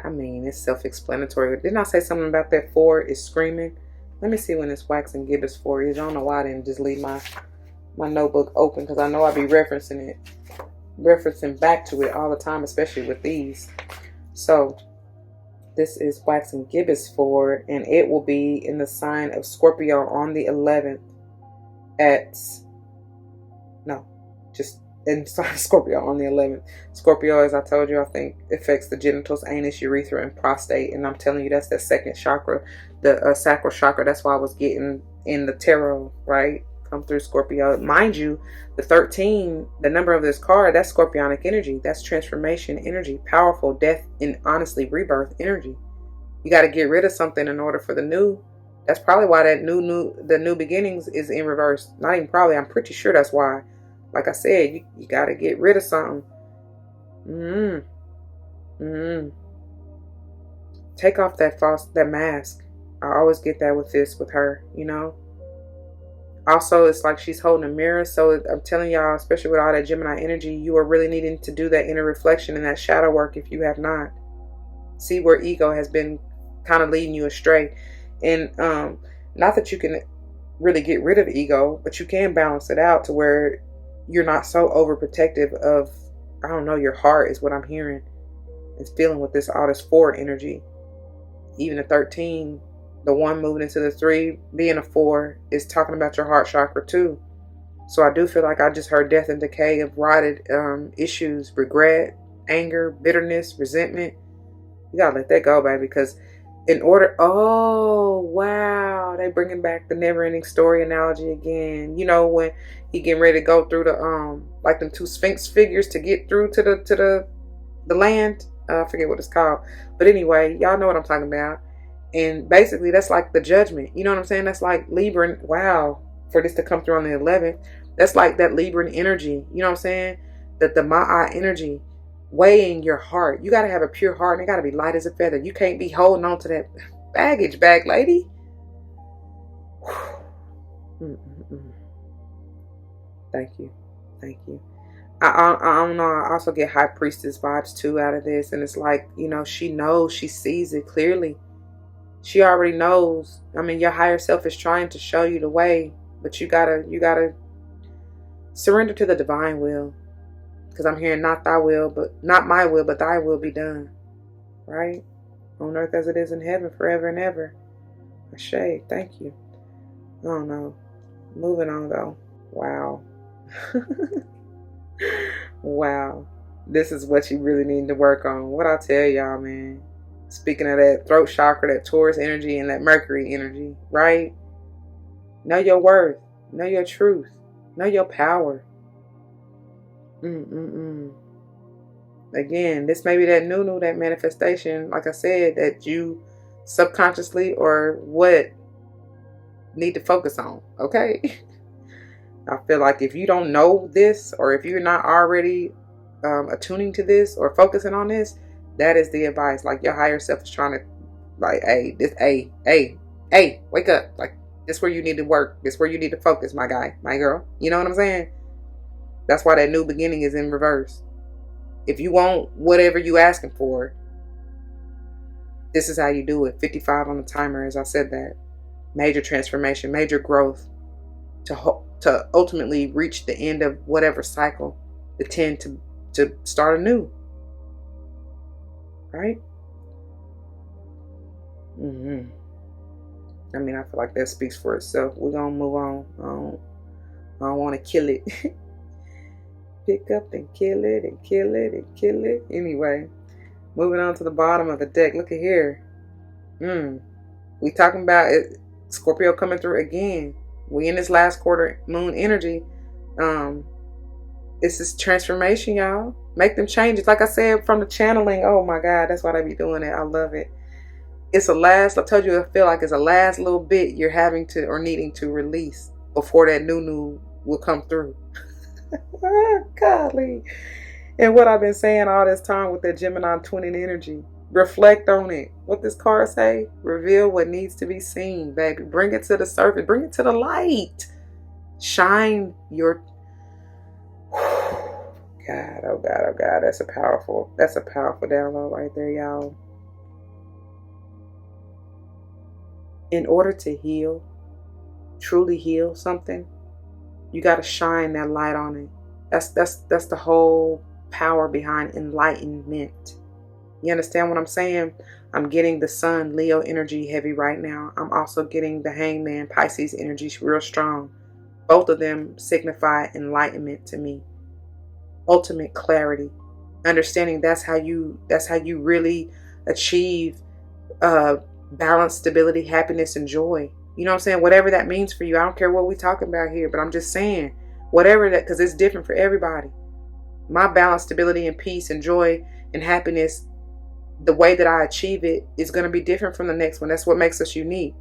I mean, it's self-explanatory. Didn't I say something about that 4 is screaming? Let me see when this waxing gibbous 4 is. I don't know why I didn't just leave my notebook open, because I know I'll be referencing back to it all the time, especially with these. So this is waxing gibbous 4, and it will be in the sign of Scorpio on the 11th in sign of Scorpio on the 11th. Scorpio, as I told you, I think affects the genitals, anus, urethra, and prostate. And I'm telling you, that's the second chakra, the sacral chakra. That's why I was getting in the tarot, right? Come through Scorpio. Mind you, the 13, the number of this card, that's scorpionic energy. That's transformation energy, powerful death and honestly rebirth energy. You got to get rid of something in order for the new. That's probably why that the new beginnings is in reverse. Not even probably, I'm pretty sure that's why. Like I said, you got to get rid of something. Take off that mask. I always get that with her, you know. Also, it's like she's holding a mirror. So I'm telling y'all, especially with all that Gemini energy, you are really needing to do that inner reflection and that shadow work if you have not. See where ego has been kind of leading you astray. And not that you can really get rid of ego, but you can balance it out to where you're not so overprotective of, I don't know, your heart is what I'm hearing. It's feeling with all this 4 energy. Even the 13, the 1 moving into the 3, being a 4, is talking about your heart chakra too. So I do feel like I just heard death and decay of rotted issues, regret, anger, bitterness, resentment. You gotta let that go, baby, because in order, oh wow, they bringing back the never-ending story analogy again. You know, when he getting ready to go through the like them 2 Sphinx figures to get through to the land. I forget what it's called, but anyway, y'all know what I'm talking about. And basically, that's like the judgment. You know what I'm saying? That's like Libra. Wow, for this to come through on the 11th, that's like that Libran energy. You know what I'm saying? That the Ma'a energy. Weighing your heart. You got to have a pure heart, and it got to be light as a feather. You can't be holding on to that baggage bag, lady. Thank you. I don't know. I also get high priestess vibes too out of this, and it's like, you know, she knows, she sees it clearly. She already knows. I mean, your higher self is trying to show you the way, but you gotta surrender to the divine will. Because I'm hearing not my will, but thy will be done. Right? On earth as it is in heaven, forever and ever. Ashe, thank you. I don't know. Moving on though. Wow. Wow. This is what you really need to work on. What I tell y'all, man. Speaking of that throat chakra, that Taurus energy, and that Mercury energy, right? Know your worth. Know your truth. Know your power. Again, this may be that new, that manifestation, like I said, that you subconsciously or what need to focus on, okay? I feel like if you don't know this, or if you're not already attuning to this or focusing on this, that is the advice. Like your higher self is trying to, like, hey, wake up. Like, this where you need to work. This where you need to focus, my guy, my girl. You know what I'm saying? That's why that new beginning is in reverse. If you want whatever you asking for, this is how you do it. 55 on the timer, as I said that. Major transformation, major growth. to ultimately reach the end of whatever cycle, the 10 to start anew. Right? I mean, I feel like that speaks for itself. We're gonna move on. I don't want to kill it. Pick up and kill it and kill it and kill it. Anyway, moving on to the bottom of the deck. Look at here. We talking about it, Scorpio coming through again. We in this last quarter moon energy. It's this transformation, y'all. Make them changes. Like I said from the channeling. Oh my God, that's why they be doing it. I love it. It's a last, I told you, I feel like it's a last little bit you're having to or needing to release before that new will come through. Golly. And what I've been saying all this time with that Gemini twinning energy, reflect on it. What this card say? Reveal what needs to be seen, baby. Bring it to the surface. Bring it to the light. Shine your... God, oh God, oh God. That's a powerful download right there, y'all. In order to heal, truly heal something, you got to shine that light on it. That's the whole power behind enlightenment. You understand what I'm saying? I'm getting the Sun, Leo energy heavy right now. I'm also getting the Hangman, Pisces energy real strong. Both of them signify enlightenment to me. Ultimate clarity. Understanding that's how you really achieve balance, stability, happiness, and joy. You know what I'm saying? Whatever that means for you. I don't care what we're talking about here, but I'm just saying, whatever that, because it's different for everybody. My balance, stability, and peace, and joy, and happiness, the way that I achieve it is going to be different from the next one. That's what makes us unique.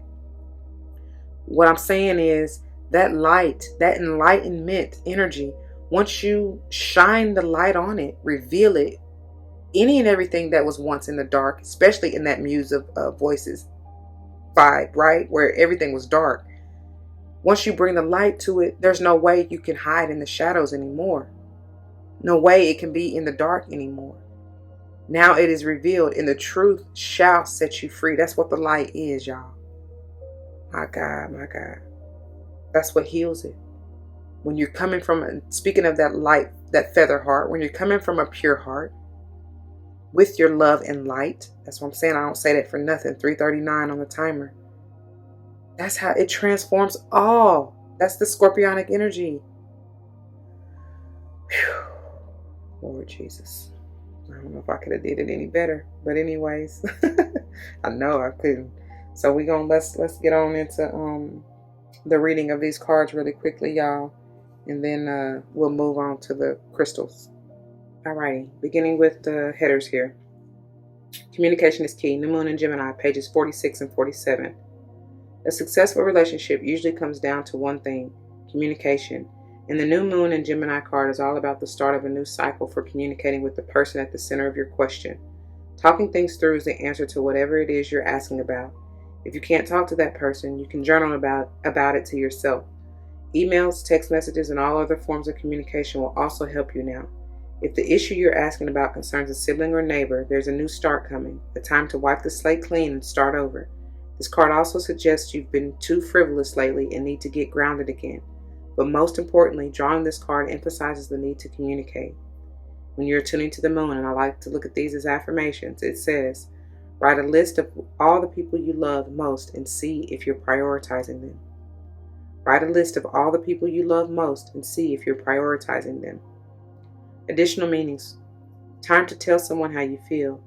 What I'm saying is that light, that enlightenment energy, once you shine the light on it, reveal it, any and everything that was once in the dark, especially in that Muse of Voices vibe, right? Where everything was dark. Once you bring the light to it, there's no way you can hide in the shadows anymore. No way it can be in the dark anymore. Now it is revealed, and the truth shall set you free. That's what the light is, y'all. My God, my God. That's what heals it. When you're coming from, speaking of that light, that feather heart, when you're coming from a pure heart, with your love and light. That's what I'm saying. I don't say that for nothing. 3:39 on the timer. That's how it transforms all. That's the scorpionic energy. Whew. Lord Jesus. I don't know if I could have did it any better. But anyways, I know I couldn't. So let's get on into the reading of these cards really quickly, y'all. And then we'll move on to the crystals. Alrighty, beginning with the headers here. Communication is key. New Moon in Gemini, pages 46 and 47. A successful relationship usually comes down to one thing, communication. And the New Moon in Gemini card is all about the start of a new cycle for communicating with the person at the center of your question. Talking things through is the answer to whatever it is you're asking about. If you can't talk to that person, you can journal about it to yourself. Emails, text messages, and all other forms of communication will also help you now. If the issue you're asking about concerns a sibling or neighbor, there's a new start coming, a time to wipe the slate clean and start over. This card also suggests you've been too frivolous lately and need to get grounded again. But most importantly, drawing this card emphasizes the need to communicate. When you're tuning to the moon, and I like to look at these as affirmations, it says, write a list of all the people you love most and see if you're prioritizing them. Write a list of all the people you love most and see if you're prioritizing them. Additional meanings. Time to tell someone how you feel.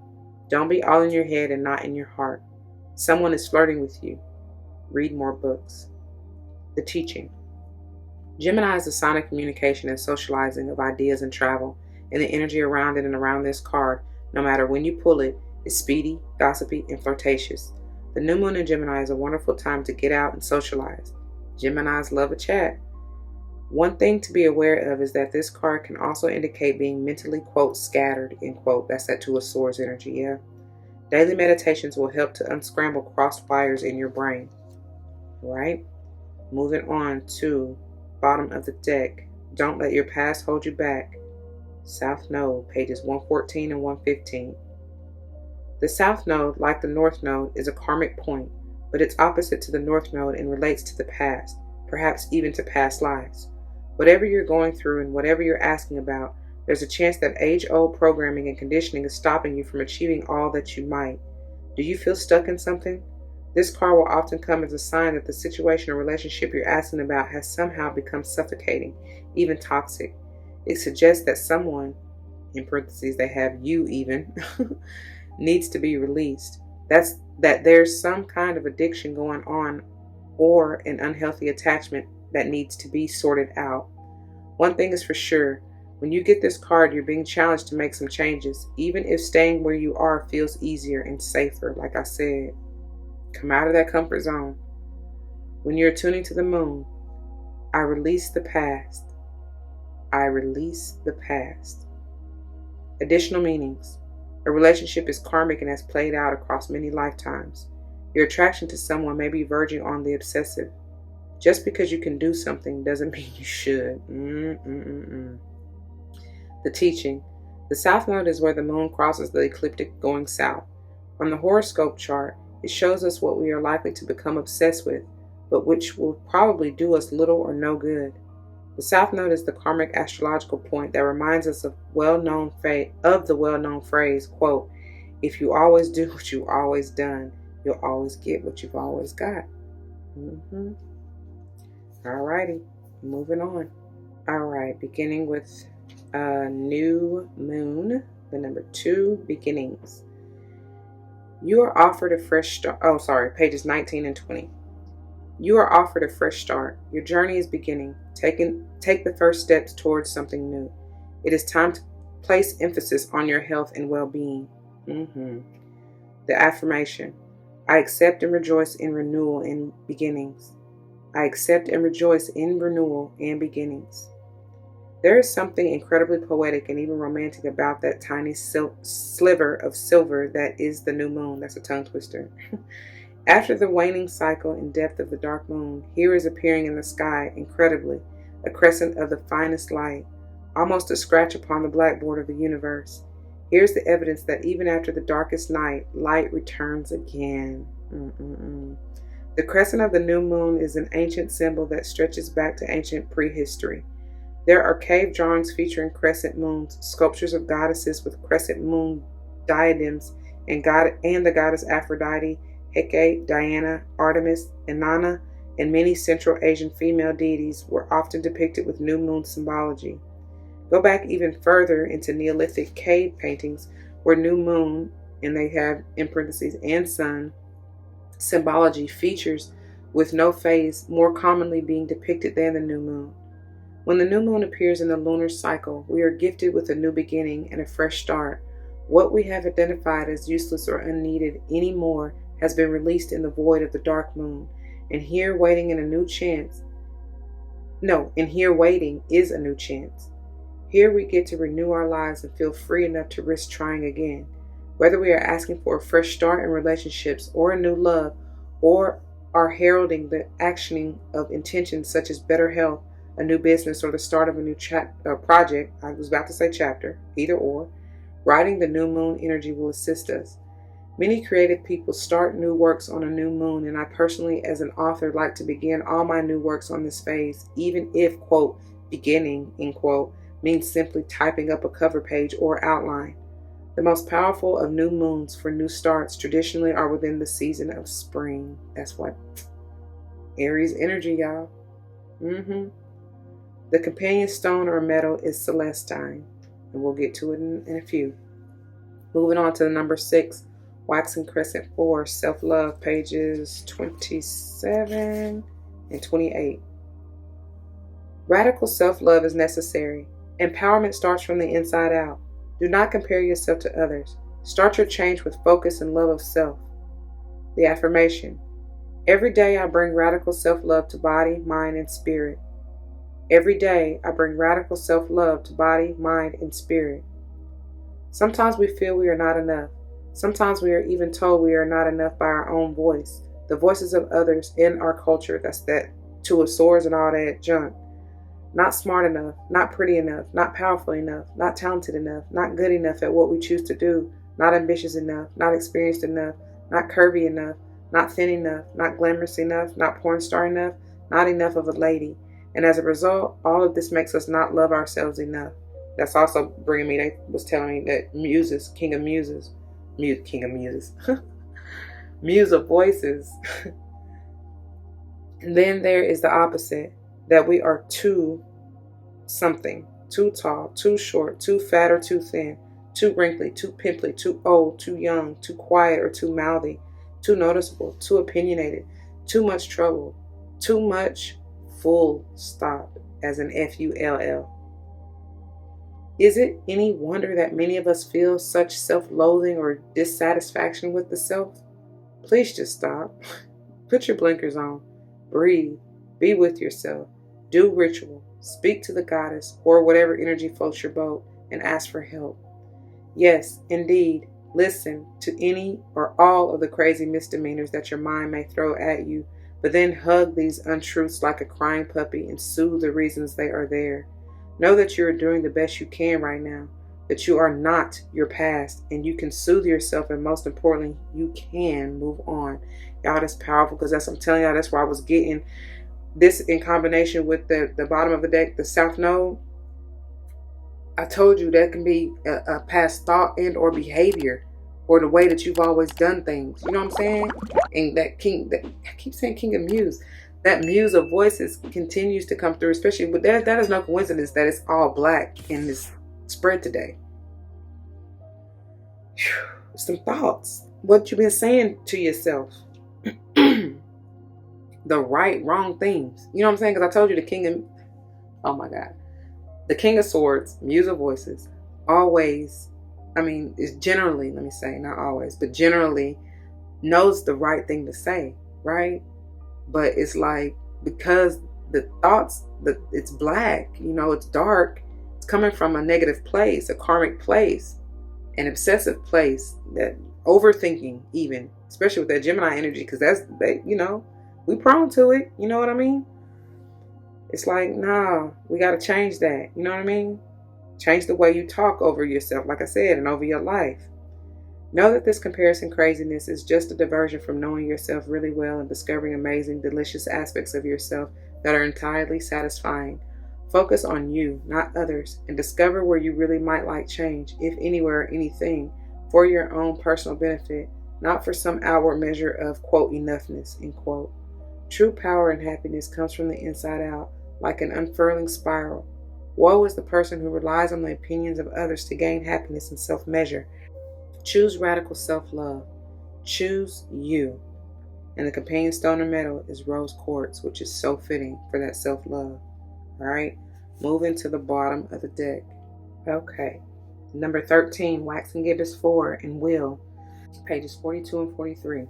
Don't be all in your head and not in your heart. Someone is flirting with you. Read more books. The teaching. Gemini is a sign of communication and socializing of ideas and travel, and the energy around it and around this card, no matter when you pull it, is speedy, gossipy, and flirtatious. The new moon in Gemini is a wonderful time to get out and socialize. Geminis love a chat. One thing to be aware of is that this card can also indicate being mentally, quote, scattered, end quote. That's that Two of Swords energy, yeah. Daily meditations will help to unscramble crossed wires in your brain. All right? Moving on to bottom of the deck. Don't let your past hold you back. South Node, pages 114 and 115. The South Node, like the North Node, is a karmic point, but it's opposite to the North Node and relates to the past. perhaps even to past lives. Whatever you're going through and whatever you're asking about, there's a chance that age-old programming and conditioning is stopping you from achieving all that you might. Do you feel stuck in something? This card will often come as a sign that the situation or relationship you're asking about has somehow become suffocating, even toxic. It suggests that someone, in parentheses, they have you even, needs to be released. That there's some kind of addiction going on or an unhealthy attachment that needs to be sorted out. One thing is for sure, when you get this card, you're being challenged to make some changes, even if staying where you are feels easier and safer. Like I said, come out of that comfort zone. When you're tuning to the moon, I release the past. I release the past. Additional meanings. A relationship is karmic and has played out across many lifetimes. Your attraction to someone may be verging on the obsessive. Just because you can do something doesn't mean you should. The teaching. The South Node is where the moon crosses the ecliptic going south. On the horoscope chart, it shows us what we are likely to become obsessed with, but which will probably do us little or no good. The South Node is the karmic astrological point that reminds us of the well-known phrase, quote, "If you always do what you've always done, you'll always get what you've always got." Alrighty, moving on. Alright, beginning with new moon, the number 2, beginnings. You are offered a fresh start. Pages 19 and 20. You are offered a fresh start. Your journey is beginning. Take the first steps towards something new. It is time to place emphasis on your health and well-being. The affirmation. I accept and rejoice in renewal and beginnings. I accept and rejoice in renewal and beginnings. There is something incredibly poetic and even romantic about that tiny sliver of silver that is the new moon. That's a tongue twister. After the waning cycle and depth of the dark moon, here is appearing in the sky, incredibly, a crescent of the finest light, almost a scratch upon the blackboard of the universe. Here's the evidence that even after the darkest night, light returns again. The crescent of the new moon is an ancient symbol that stretches back to ancient prehistory. There are cave drawings featuring crescent moons, sculptures of goddesses with crescent moon diadems, and the goddess Aphrodite, Hecate, Diana, Artemis, Inanna, and many Central Asian female deities were often depicted with new moon symbology. Go back even further into Neolithic cave paintings where new moon, and they have in parentheses, and sun symbology features with no phase more commonly being depicted than the new moon. When the new moon appears in the lunar cycle, we are gifted with a new beginning and a fresh start. What we have identified as useless or unneeded anymore has been released in the void of the dark moon, and here waiting is a new chance. Here we get to renew our lives and feel free enough to risk trying again. Whether we are asking for a fresh start in relationships or a new love, or are heralding the actioning of intentions such as better health, a new business, or the start of a new project, I was about to say chapter, either or, riding the new moon energy will assist us. Many creative people start new works on a new moon, and I personally, as an author, like to begin all my new works on this phase, even if, quote, beginning, end quote, means simply typing up a cover page or outline. The most powerful of new moons for new starts traditionally are within the season of spring. That's what Aries energy, y'all. The companion stone or metal is celestine, and we'll get to it in a few. Moving on to the number 6, waxing crescent 4, self-love, pages 27 and 28. Radical self-love is necessary. Empowerment starts from the inside out. Do not compare yourself to others. Start your change with focus and love of self. The affirmation. Every day I bring radical self-love to body, mind, and spirit. Every day I bring radical self-love to body, mind, and spirit. Sometimes we feel we are not enough. Sometimes we are even told we are not enough by our own voice, the voices of others in our culture. That's that two of swords and all that junk. Not smart enough, not pretty enough, not powerful enough, not talented enough, not good enough at what we choose to do, not ambitious enough, not experienced enough, not curvy enough, not thin enough, not glamorous enough, not porn star enough, not enough of a lady. And as a result, all of this makes us not love ourselves enough. That's also bringing me, they was telling me that Muses, King of Muses, King of Muses, Muse of Voices. And then there is the opposite, that we are too something, too tall, too short, too fat or too thin, too wrinkly, too pimply, too old, too young, too quiet or too mouthy, too noticeable, too opinionated, too much trouble, too much, full stop, as in FULL. Is it any wonder that many of us feel such self-loathing or dissatisfaction with the self? Please just stop. Put your blinkers on. Breathe. Be with yourself. Do ritual. Speak to the goddess or whatever energy floats your boat and ask for help. Yes, indeed. Listen to any or all of the crazy misdemeanors that your mind may throw at you, but then hug these untruths like a crying puppy and soothe the reasons they are there. Know that you are doing the best you can right now, that you are not your past, and you can soothe yourself, and most importantly, you can move on. Y'all, that's powerful, because I'm telling y'all, that's why I was getting this in combination with the bottom of the deck, the South Node. I told you that can be a past thought and or behavior, or the way that you've always done things. You know what I'm saying? And that I keep saying King of Muse. That Muse of Voices continues to come through, especially with that is no coincidence that it's all black in this spread today. Whew. Some thoughts. What you've been saying to yourself. The right, wrong things. You know what I'm saying? Because I told you the King of Swords, Muse of Voices, always, is generally, let me say, not always, but generally knows the right thing to say, right? But it's like, because the thoughts, it's black, it's dark, it's coming from a negative place, a karmic place, an obsessive place, that overthinking even, especially with that Gemini energy, because we prone to it, you know what I mean? It's like, nah, we got to change that, you know what I mean? Change the way you talk over yourself, like I said, and over your life. Know that this comparison craziness is just a diversion from knowing yourself really well and discovering amazing, delicious aspects of yourself that are entirely satisfying. Focus on you, not others, and discover where you really might like change, if anywhere or anything, for your own personal benefit, not for some outward measure of, quote, enoughness, end quote. True power and happiness comes from the inside out, like an unfurling spiral. Woe is the person who relies on the opinions of others to gain happiness and self-measure. Choose radical self-love. Choose you. And the companion stone or metal is rose quartz, which is so fitting for that self-love. All right, moving to the bottom of the deck. Okay, number 13, Waxing Gibbous 4 and Will, pages 42 and 43.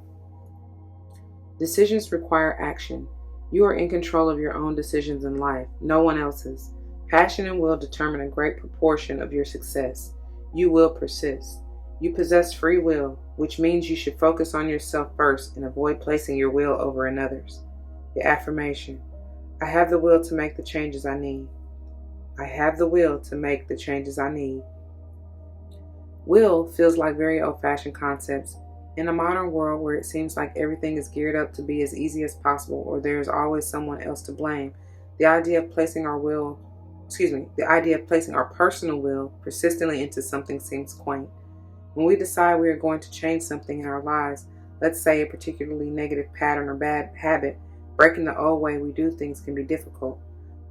Decisions require action. You are in control of your own decisions in life, no one else's. Passion and will determine a great proportion of your success. You will persist. You possess free will, which means you should focus on yourself first and avoid placing your will over another's. The affirmation: I have the will to make the changes I need. I have the will to make the changes I need. Will feels like very old-fashioned concepts. In a modern world where it seems like everything is geared up to be as easy as possible, or there is always someone else to blame, the idea of placing our personal will persistently into something seems quaint. When we decide we are going to change something in our lives, let's say a particularly negative pattern or bad habit, breaking the old way we do things can be difficult.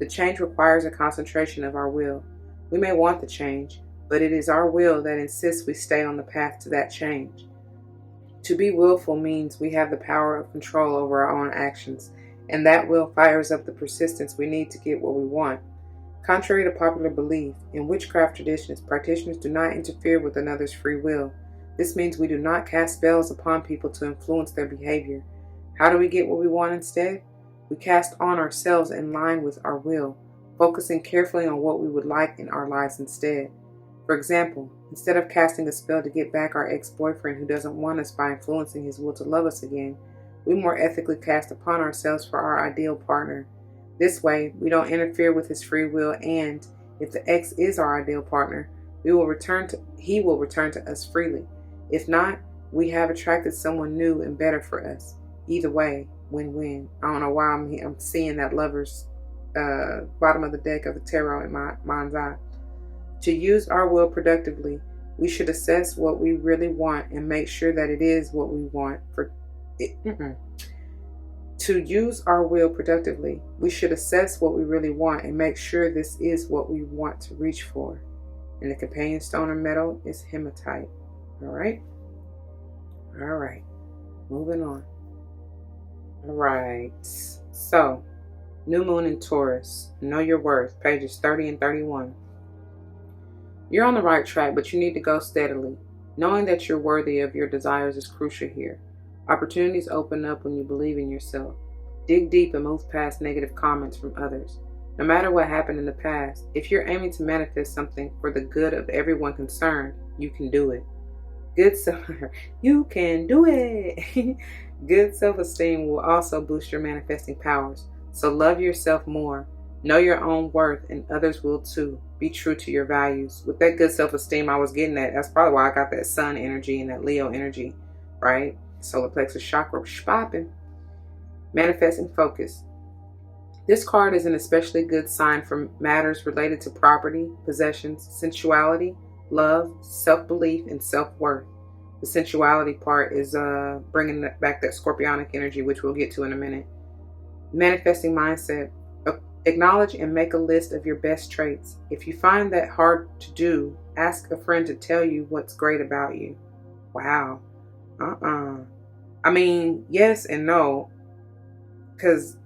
The change requires a concentration of our will. We may want the change, but it is our will that insists we stay on the path to that change. To be willful means we have the power of control over our own actions, and that will fires up the persistence we need to get what we want. Contrary to popular belief, in witchcraft traditions, practitioners do not interfere with another's free will. This means we do not cast spells upon people to influence their behavior. How do we get what we want instead? We cast on ourselves in line with our will, focusing carefully on what we would like in our lives instead. For example, instead of casting a spell to get back our ex-boyfriend who doesn't want us by influencing his will to love us again, we more ethically cast upon ourselves for our ideal partner. This way, we don't interfere with his free will, and if the ex is our ideal partner, he will return to us freely. If not, we have attracted someone new and better for us. Either way, Win-win. I don't know why I'm seeing that Lovers bottom of the deck of the tarot in my mind's eye. To use our will productively, we should assess what we really want and make sure that it is what we want. To use our will productively, we should assess what we really want and make sure this is what we want to reach for. And the companion stone or metal is hematite. All right. Moving on. All right. So, new moon in Taurus. Know your worth. Pages 30 and 31. You're on the right track, but you need to go steadily. Knowing that you're worthy of your desires is crucial here. Opportunities open up when you believe in yourself. Dig deep and move past negative comments from others. No matter what happened in the past, if you're aiming to manifest something for the good of everyone concerned, you can do it. You can do it. Good self-esteem will also boost your manifesting powers. So love yourself more. Know your own worth, and others will too. Be true to your values. With that good self-esteem I was getting at, that's probably why I got that sun energy and that Leo energy, right? Solar plexus chakra popping. Manifesting focus. This card is an especially good sign for matters related to property, possessions, sensuality, love, self-belief, and self-worth. The sensuality part is bringing back that scorpionic energy, which we'll get to in a minute. Manifesting mindset. Acknowledge and make a list of your best traits. If you find that hard to do, ask a friend to tell you what's great about you. Wow. I mean, yes and no. Because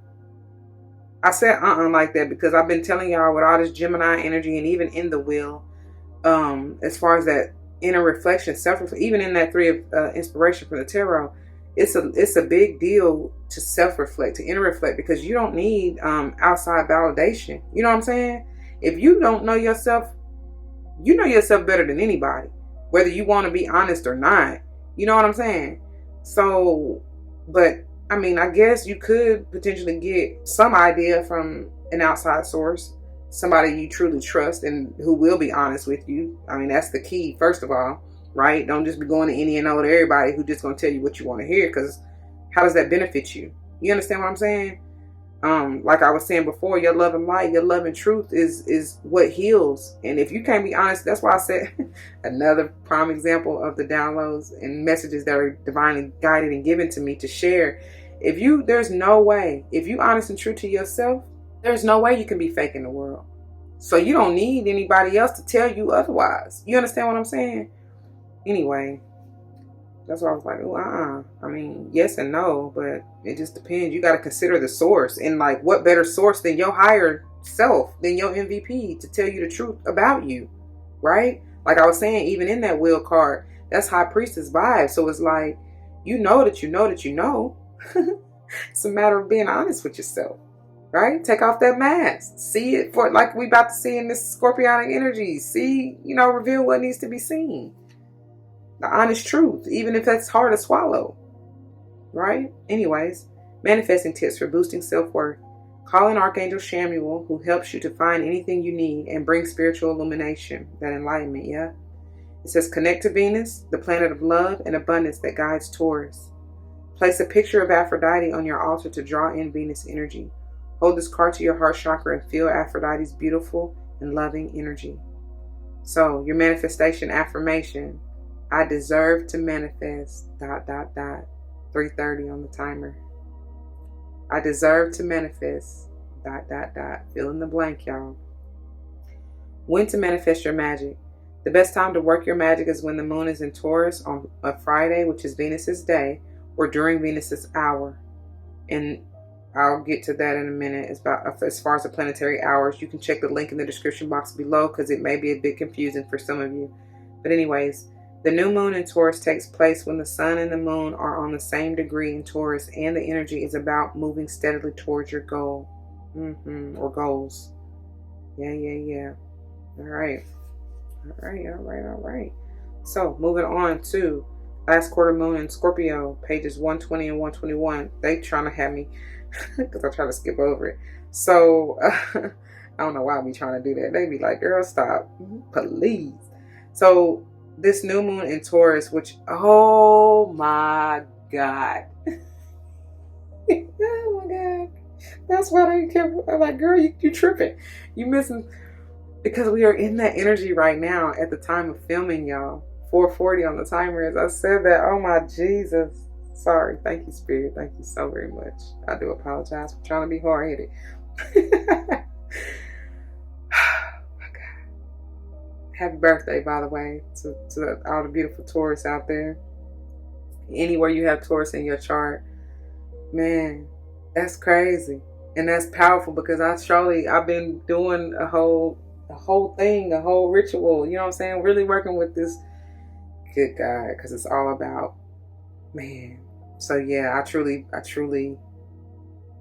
I said like that because I've been telling y'all with all this Gemini energy and even in the wheel, as far as that inner reflection, even in that three of inspiration from the tarot, it's a big deal to self-reflect, to inner reflect, because you don't need outside validation. You know what I'm saying? If you don't know yourself, you know yourself better than anybody, whether you want to be honest or not. You know what I'm saying? So, but I mean, I guess you could potentially get some idea from an outside source, somebody you truly trust and who will be honest with you. I mean, that's the key, first of all, right? Don't just be going to any and all to everybody who just going to tell you what you want to hear, because how does that benefit you? You understand what I'm saying? Like I was saying before, your love and light, your love and truth is what heals. And if you can't be honest, that's why I said another prime example of the downloads and messages that are divinely guided and given to me to share. There's no way, if you honest and true to yourself, there's no way you can be fake in the world. So you don't need anybody else to tell you otherwise. You understand what I'm saying? Anyway, that's why I was like, I mean, yes and no, but it just depends. You got to consider the source. And like, what better source than your higher self, than your MVP, to tell you the truth about you, right? Like I was saying, even in that wheel card, that's High Priestess vibe. So it's like, you know that you know that you know. It's a matter of being honest with yourself, right? Take off that mask. See it for like we about to see in this scorpionic energy. See, reveal what needs to be seen. The honest truth, even if that's hard to swallow, right? Anyways, manifesting tips for boosting self-worth. Call in Archangel Samuel, who helps you to find anything you need and bring spiritual illumination, that enlightenment, yeah? It says connect to Venus, the planet of love and abundance that guides Taurus. Place a picture of Aphrodite on your altar to draw in Venus energy. Hold this card to your heart chakra and feel Aphrodite's beautiful and loving energy. So, your manifestation affirmation. I deserve to manifest, ... 3:30 on the timer. I deserve to manifest, ... Fill in the blank, y'all. When to manifest your magic. The best time to work your magic is when the moon is in Taurus on a Friday, which is Venus's day, or during Venus's hour. And I'll get to that in a minute. As far as the planetary hours, you can check the link in the description box below because it may be a bit confusing for some of you. But anyways, the new moon in Taurus takes place when the sun and the moon are on the same degree in Taurus, and the energy is about moving steadily towards your goal. Or goals. Yeah. All right. So, moving on to last quarter moon in Scorpio, pages 120 and 121. They trying to have me, because I try to skip over it. So, I don't know why we trying to do that. They be like, girl, stop. Please. So, this new moon in Taurus, which, oh my God. That's why they kept, I'm like, girl, you tripping. You missing. Because we are in that energy right now at the time of filming, y'all. 4:40 on the timer. As I said that, oh my Jesus. Sorry. Thank you, Spirit. Thank you so very much. I do apologize for trying to be hard-headed. Happy birthday, by the way, to all the beautiful Taurus out there. Anywhere you have Taurus in your chart, man, that's crazy. And that's powerful because I've been doing a whole thing, a whole ritual, you know what I'm saying? Really working with this good God, because it's all about, man. So yeah, I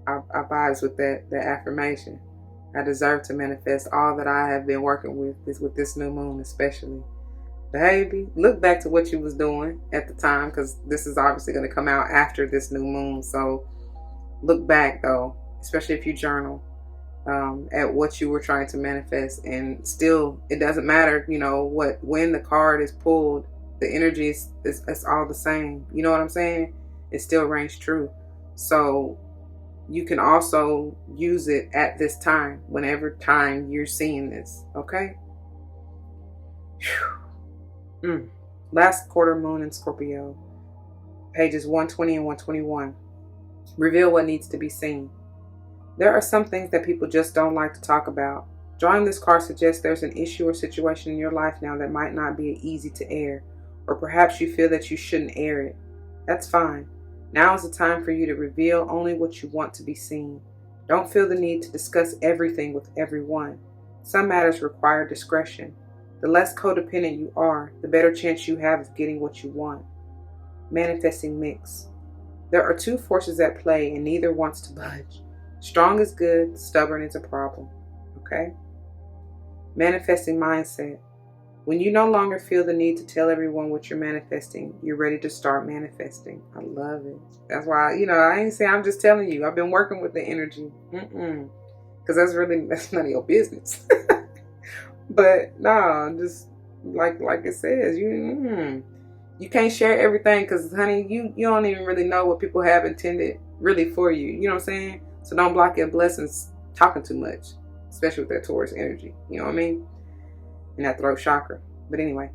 vibes with that affirmation. I deserve to manifest all that I have been working with this new moon, especially. Baby, look back to what you was doing at the time, because this is obviously going to come out after this new moon. So look back, though, especially if you journal, at what you were trying to manifest. And still, it doesn't matter, when the card is pulled, the energy is all the same. You know what I'm saying? It still rings true. So you can also use it at this time, whenever time you're seeing this, okay? Last quarter moon in Scorpio, pages 120 and 121. Reveal what needs to be seen. There are some things that people just don't like to talk about. Drawing this card suggests there's an issue or situation in your life now that might not be easy to air, or perhaps you feel that you shouldn't air it. That's fine. Now is the time for you to reveal only what you want to be seen. Don't feel the need to discuss everything with everyone. Some matters require discretion. The less codependent you are, the better chance you have of getting what you want. Manifesting mix. There are two forces at play and neither wants to budge. Strong is good, stubborn is a problem. Okay? Manifesting mindset. When you no longer feel the need to tell everyone what you're manifesting, you're ready to start manifesting. I love it. That's why, I ain't saying, I'm just telling you. I've been working with the energy. Because that's none of your business. But no, just like it says, you can't share everything because, honey, you don't even really know what people have intended really for you. You know what I'm saying? So don't block your blessings talking too much, especially with that Taurus energy. You know what I mean? In that throat chakra. But anyway,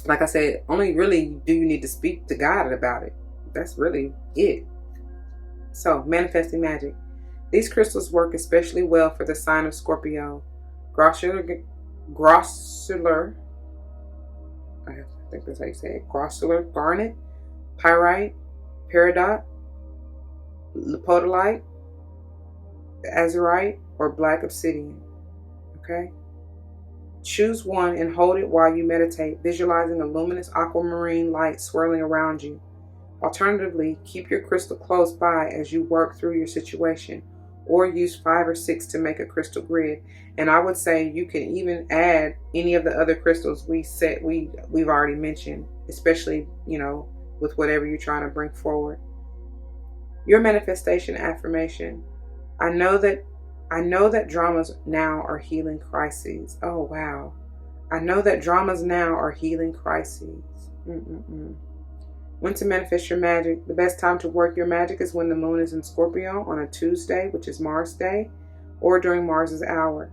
like I said, only really do you need to speak to God about it. That's really it. So, manifesting magic. These crystals work especially well for the sign of Scorpio. Grossular, I think that's how you say it. Grossular garnet, pyrite, peridot, lepidolite, azurite, or black obsidian. Okay? Choose one and hold it while you meditate, visualizing a luminous aquamarine light swirling around you. Alternatively, keep your crystal close by as you work through your situation, or use 5 or 6 to make a crystal grid. And I would say you can even add any of the other crystals we've already mentioned, especially, with whatever you're trying to bring forward. Your manifestation affirmation. I know that dramas now are healing crises. Oh, wow. I know that dramas now are healing crises. When to manifest your magic. The best time to work your magic is when the moon is in Scorpio on a Tuesday, which is Mars Day, or during Mars's hour.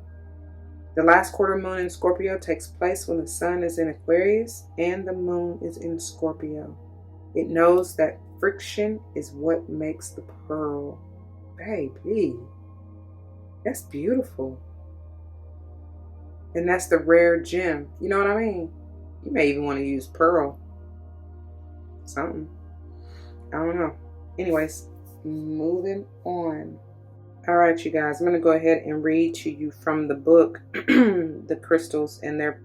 The last quarter moon in Scorpio takes place when the sun is in Aquarius and the moon is in Scorpio. It knows that friction is what makes the pearl. Baby. That's beautiful. And that's the rare gem. You know what I mean? You may even want to use pearl. Something. I don't know. Anyways, moving on. All right, you guys. I'm going to go ahead and read to you from the book, The Crystals and their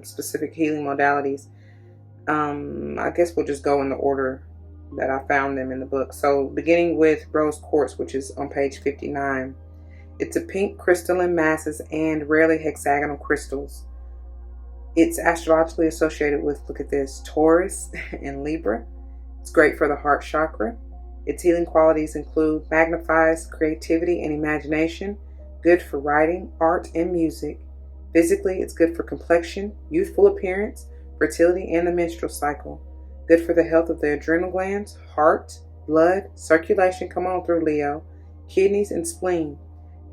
specific healing modalities. I guess we'll just go in the order that I found them in the book. So beginning with rose quartz, which is on page 59. It's a pink crystalline masses and rarely hexagonal crystals. It's astrologically associated with, look at this, Taurus and Libra. It's great for the heart chakra. Its healing qualities include magnifies creativity and imagination, good for writing, art, and music. Physically, it's good for complexion, youthful appearance, fertility, and the menstrual cycle. Good for the health of the adrenal glands, heart, blood, circulation, come on through, Leo, kidneys, and spleen.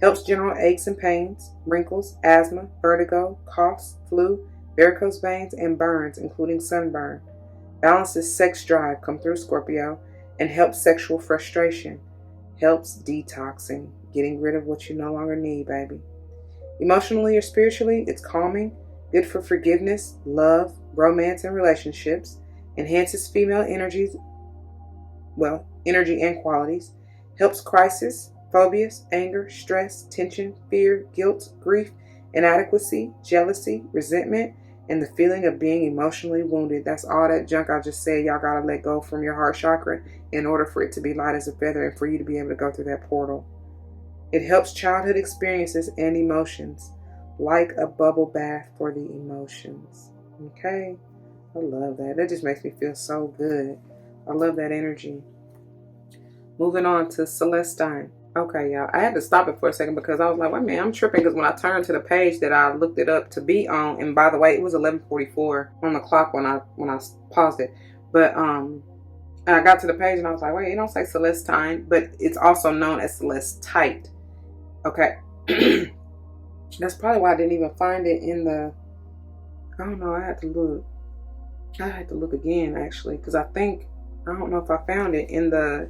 Helps general aches and pains, wrinkles, asthma, vertigo, coughs, flu, varicose veins, and burns, including sunburn. Balances sex drive, come through Scorpio, and helps sexual frustration. Helps detoxing, getting rid of what you no longer need, baby. Emotionally or spiritually, it's calming, good for forgiveness, love, romance, and relationships. Enhances female energy and qualities. Helps crisis, phobias, anger, stress, tension, fear, guilt, grief, inadequacy, jealousy, resentment, and the feeling of being emotionally wounded. That's all that junk I just said y'all gotta let go from your heart chakra in order for it to be light as a feather and for you to be able to go through that portal. It helps childhood experiences and emotions, like a bubble bath for the emotions. Okay? I love that. That just makes me feel so good. I love that energy. Moving on to Celestine. Okay, y'all. I had to stop it for a second because I was like, wait a minute, I'm tripping, because when I turned to the page that I looked it up to be on, and by the way, it was 11:44 on the clock when I paused it. But I got to the page and I was like, wait, it don't say Celestine, but it's also known as Celestite. Okay. That's probably why I didn't even find it in the, I don't know, I had to look again actually, because I don't know if I found it in the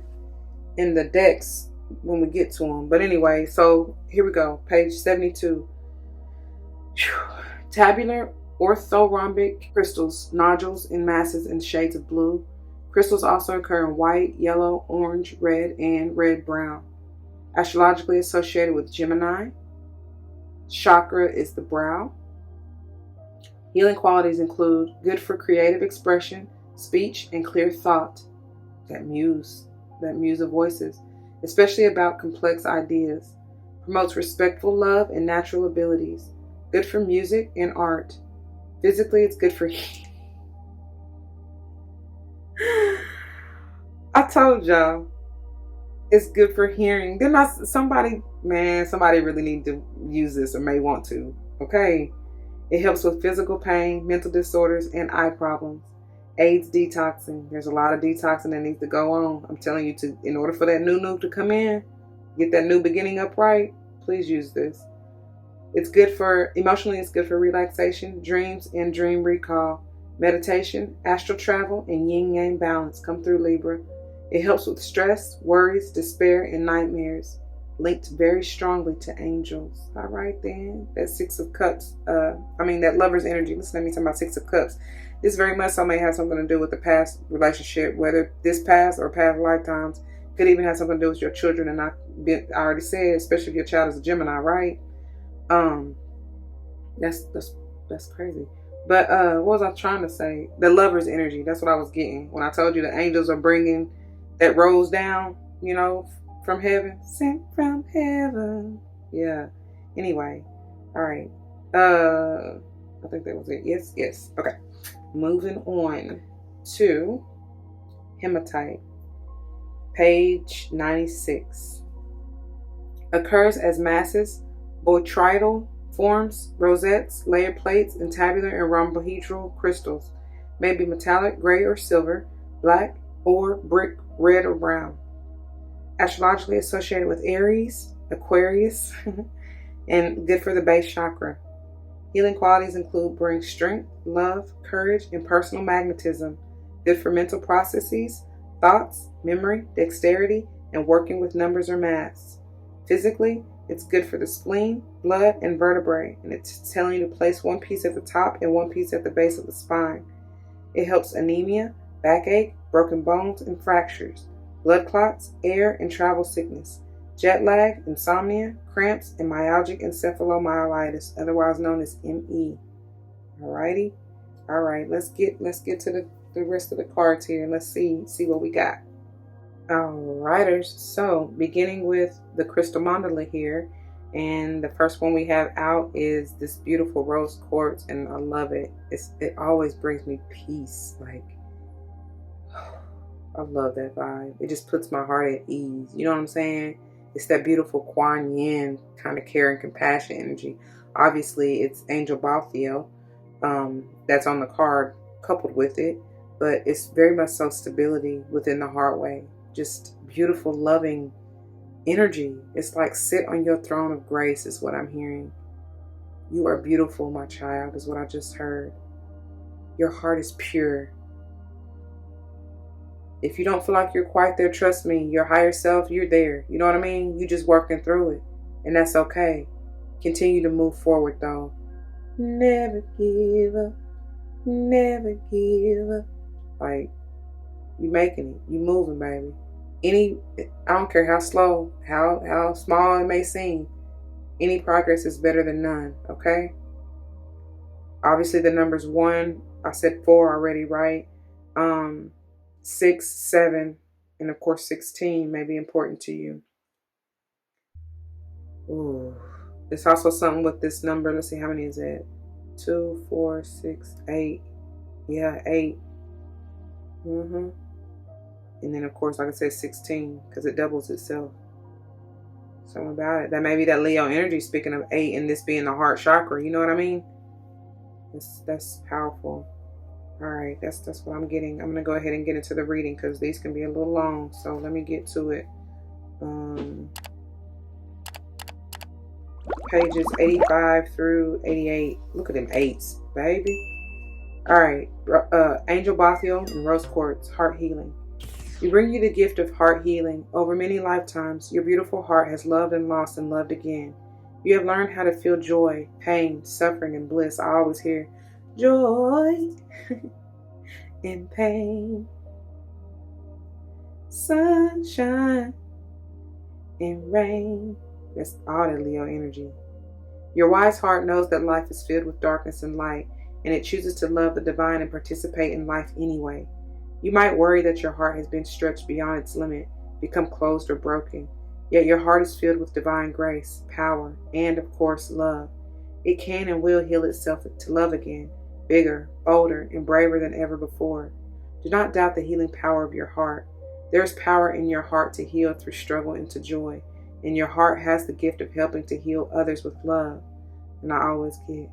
decks when we get to them. But anyway, so here we go. Page 72. Tabular orthorhombic crystals, nodules in masses in shades of blue. Crystals also occur in white, yellow, orange, red, and red-brown. Astrologically associated with Gemini. Chakra is the brow. Healing qualities include good for creative expression, speech, and clear thought. That muse of voices, especially about complex ideas. Promotes respectful love and natural abilities. Good for music and art. Physically, it's good for I told y'all, it's good for hearing. Somebody really need to use this or may want to. Okay. It helps with physical pain, mental disorders, and eye problems. Aids detoxing. There's a lot of detoxing that needs to go on. I'm telling you, in order for that new to come in, get that new beginning upright, please use this. It's good for, emotionally, it's good for relaxation, dreams, and dream recall. Meditation, astral travel, and yin-yang balance. Come through, Libra. It helps with stress, worries, despair, and nightmares. Linked very strongly to angels. All right, then. That Six of Cups. That Lover's energy. Listen to me talking about Six of Cups. This very much so may have something to do with the past relationship, whether this past or past lifetimes. Could even have something to do with your children. And I already said, especially if your child is a Gemini, right? That's crazy. But what was I trying to say? The Lover's energy. That's what I was getting when I told you the angels are bringing that rose down, from heaven, sent from heaven. Yeah. Anyway, all right. I think that was it. Yes. Okay. Moving on to hematite, page 96. Occurs as masses, botryoidal forms, rosettes, layer plates, and tabular and rhombohedral crystals. May be metallic, gray or silver, black or brick, red or brown. Astrologically associated with Aries, Aquarius, and good for the base chakra. Healing qualities include bring strength, love, courage, and personal magnetism. Good for mental processes, thoughts, memory, dexterity, and working with numbers or maths. Physically, it's good for the spleen, blood, and vertebrae, and it's telling you to place one piece at the top and one piece at the base of the spine. It helps anemia, backache, broken bones, and fractures, blood clots, air, and travel sickness, jet lag, insomnia, cramps, and myalgic encephalomyelitis, otherwise known as ME. Alrighty? Alright, let's get to the rest of the cards here and let's see what we got. Alrighters, so beginning with the crystal mandala here, and the first one we have out is this beautiful rose quartz, and I love it. It always brings me peace. Like, I love that vibe. It just puts my heart at ease. You know what I'm saying? It's that beautiful Kuan Yin kind of care and compassion energy. Obviously, it's Angel Balthiel that's on the card coupled with it, but it's very much so stability within the heart way. Just beautiful, loving energy. It's like sit on your throne of grace is what I'm hearing. You are beautiful, my child, is what I just heard. Your heart is pure. If you don't feel like you're quite there, trust me, your higher self, you're there. You know what I mean? You just working through it. And that's okay. Continue to move forward though. Never give up. Never give up. Like, you making it. You moving, baby. I don't care how slow, how small it may seem. Any progress is better than none, okay? Obviously the numbers 1, I said 4 already, right? 6, 7, and of course 16 may be important to you. Ooh. There's also something with this number. Let's see, how many is it? 2, 4, 6, 8. Yeah, 8. And then of course, like I said, 16, because it doubles itself. Something about it. That may be that Leo energy, speaking of 8 and this being the heart chakra. You know what I mean? That's powerful. All right, that's what I'm getting. I'm going to go ahead and get into the reading because these can be a little long. So let me get to it. Pages 85 through 88. Look at them 8s, baby. All right. Angel Bothiel and Rose Quartz, heart healing. We bring you the gift of heart healing. Over many lifetimes, your beautiful heart has loved and lost and loved again. You have learned how to feel joy, pain, suffering, and bliss. I always hear joy and pain, sunshine and rain. That's all that Leo energy. Your wise heart knows that life is filled with darkness and light, and it chooses to love the divine and participate in life anyway. You might worry that your heart has been stretched beyond its limit, become closed or broken. Yet your heart is filled with divine grace, power, and of course, love. It can and will heal itself to love again, bigger, bolder, and braver than ever before. Do not doubt the healing power of your heart. There is power in your heart to heal through struggle into joy, and your heart has the gift of helping to heal others with love. And I always get,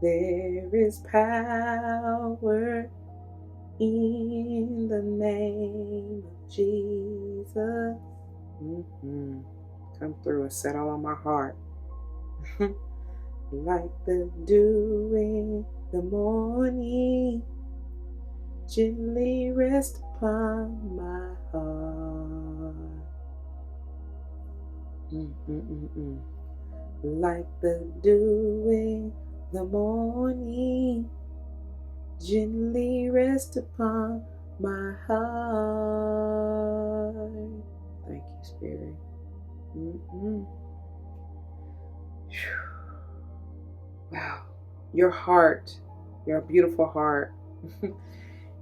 there is power in the name of Jesus. Come through and settle on my heart. Like the dew in the morning, gently rest upon my heart. Like the dew in the morning, gently rest upon my heart. Thank you, Spirit. Wow. Your heart, your beautiful heart,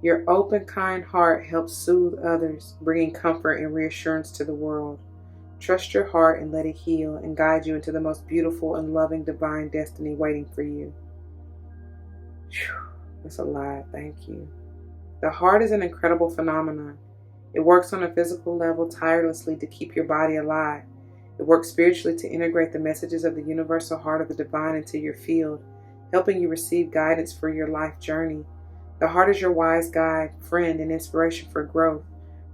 your open, kind heart helps soothe others, bringing comfort and reassurance to the world. Trust your heart and let it heal and guide you into the most beautiful and loving divine destiny waiting for you. That's a lot. Thank you. The heart is an incredible phenomenon. It works on a physical level tirelessly to keep your body alive. It works spiritually to integrate the messages of the universal heart of the divine into your field, helping you receive guidance for your life journey. The heart is your wise guide, friend, and inspiration for growth.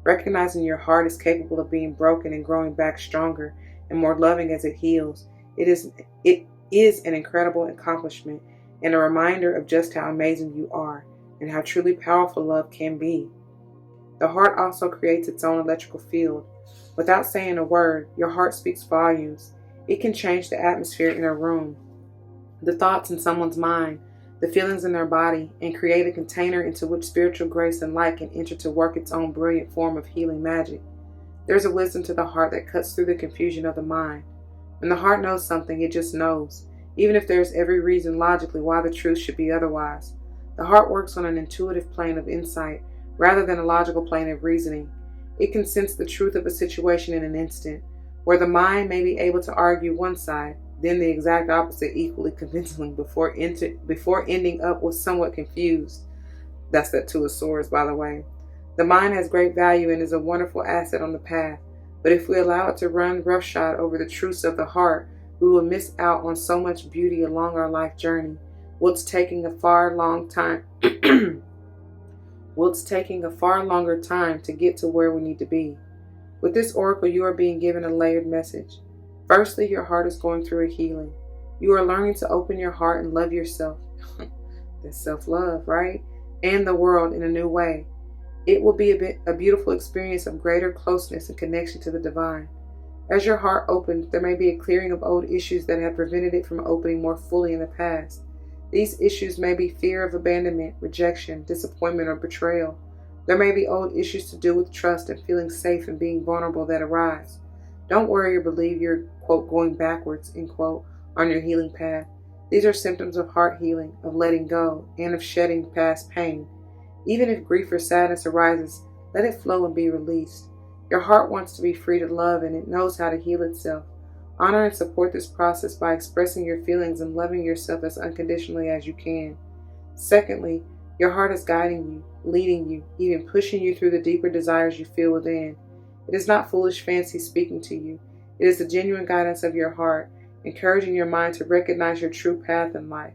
Recognizing your heart is capable of being broken and growing back stronger and more loving as it heals. It is an incredible accomplishment and a reminder of just how amazing you are and how truly powerful love can be. The heart also creates its own electrical field. Without saying a word, your heart speaks volumes. It can change the atmosphere in a room, the thoughts in someone's mind, the feelings in their body, and create a container into which spiritual grace and light can enter to work its own brilliant form of healing magic. There's a wisdom to the heart that cuts through the confusion of the mind. When the heart knows something, it just knows, even if there's every reason logically why the truth should be otherwise. The heart works on an intuitive plane of insight rather than a logical plane of reasoning. It can sense the truth of a situation in an instant, where the mind may be able to argue one side, then the exact opposite equally convincingly before ending up with somewhat confused. That's that Two of Swords, by the way. The mind has great value and is a wonderful asset on the path, but if we allow it to run roughshod over the truths of the heart, we will miss out on so much beauty along our life journey. It's taking a far longer time to get to where we need to be. With this oracle, you are being given a layered message. Firstly, your heart is going through a healing. You are learning to open your heart and love yourself. That's self-love, right? And the world in a new way. It will be a beautiful experience of greater closeness and connection to the divine. As your heart opens, there may be a clearing of old issues that have prevented it from opening more fully in the past. These issues may be fear of abandonment, rejection, disappointment, or betrayal. There may be old issues to do with trust and feeling safe and being vulnerable that arise. Don't worry or believe you're, quote, going backwards, end quote, on your healing path. These are symptoms of heart healing, of letting go, and of shedding past pain. Even if grief or sadness arises, let it flow and be released. Your heart wants to be free to love, and it knows how to heal itself. Honor and support this process by expressing your feelings and loving yourself as unconditionally as you can. Secondly, your heart is guiding you, leading you, even pushing you through the deeper desires you feel within. It is not foolish fancy speaking to you. It is the genuine guidance of your heart, encouraging your mind to recognize your true path in life.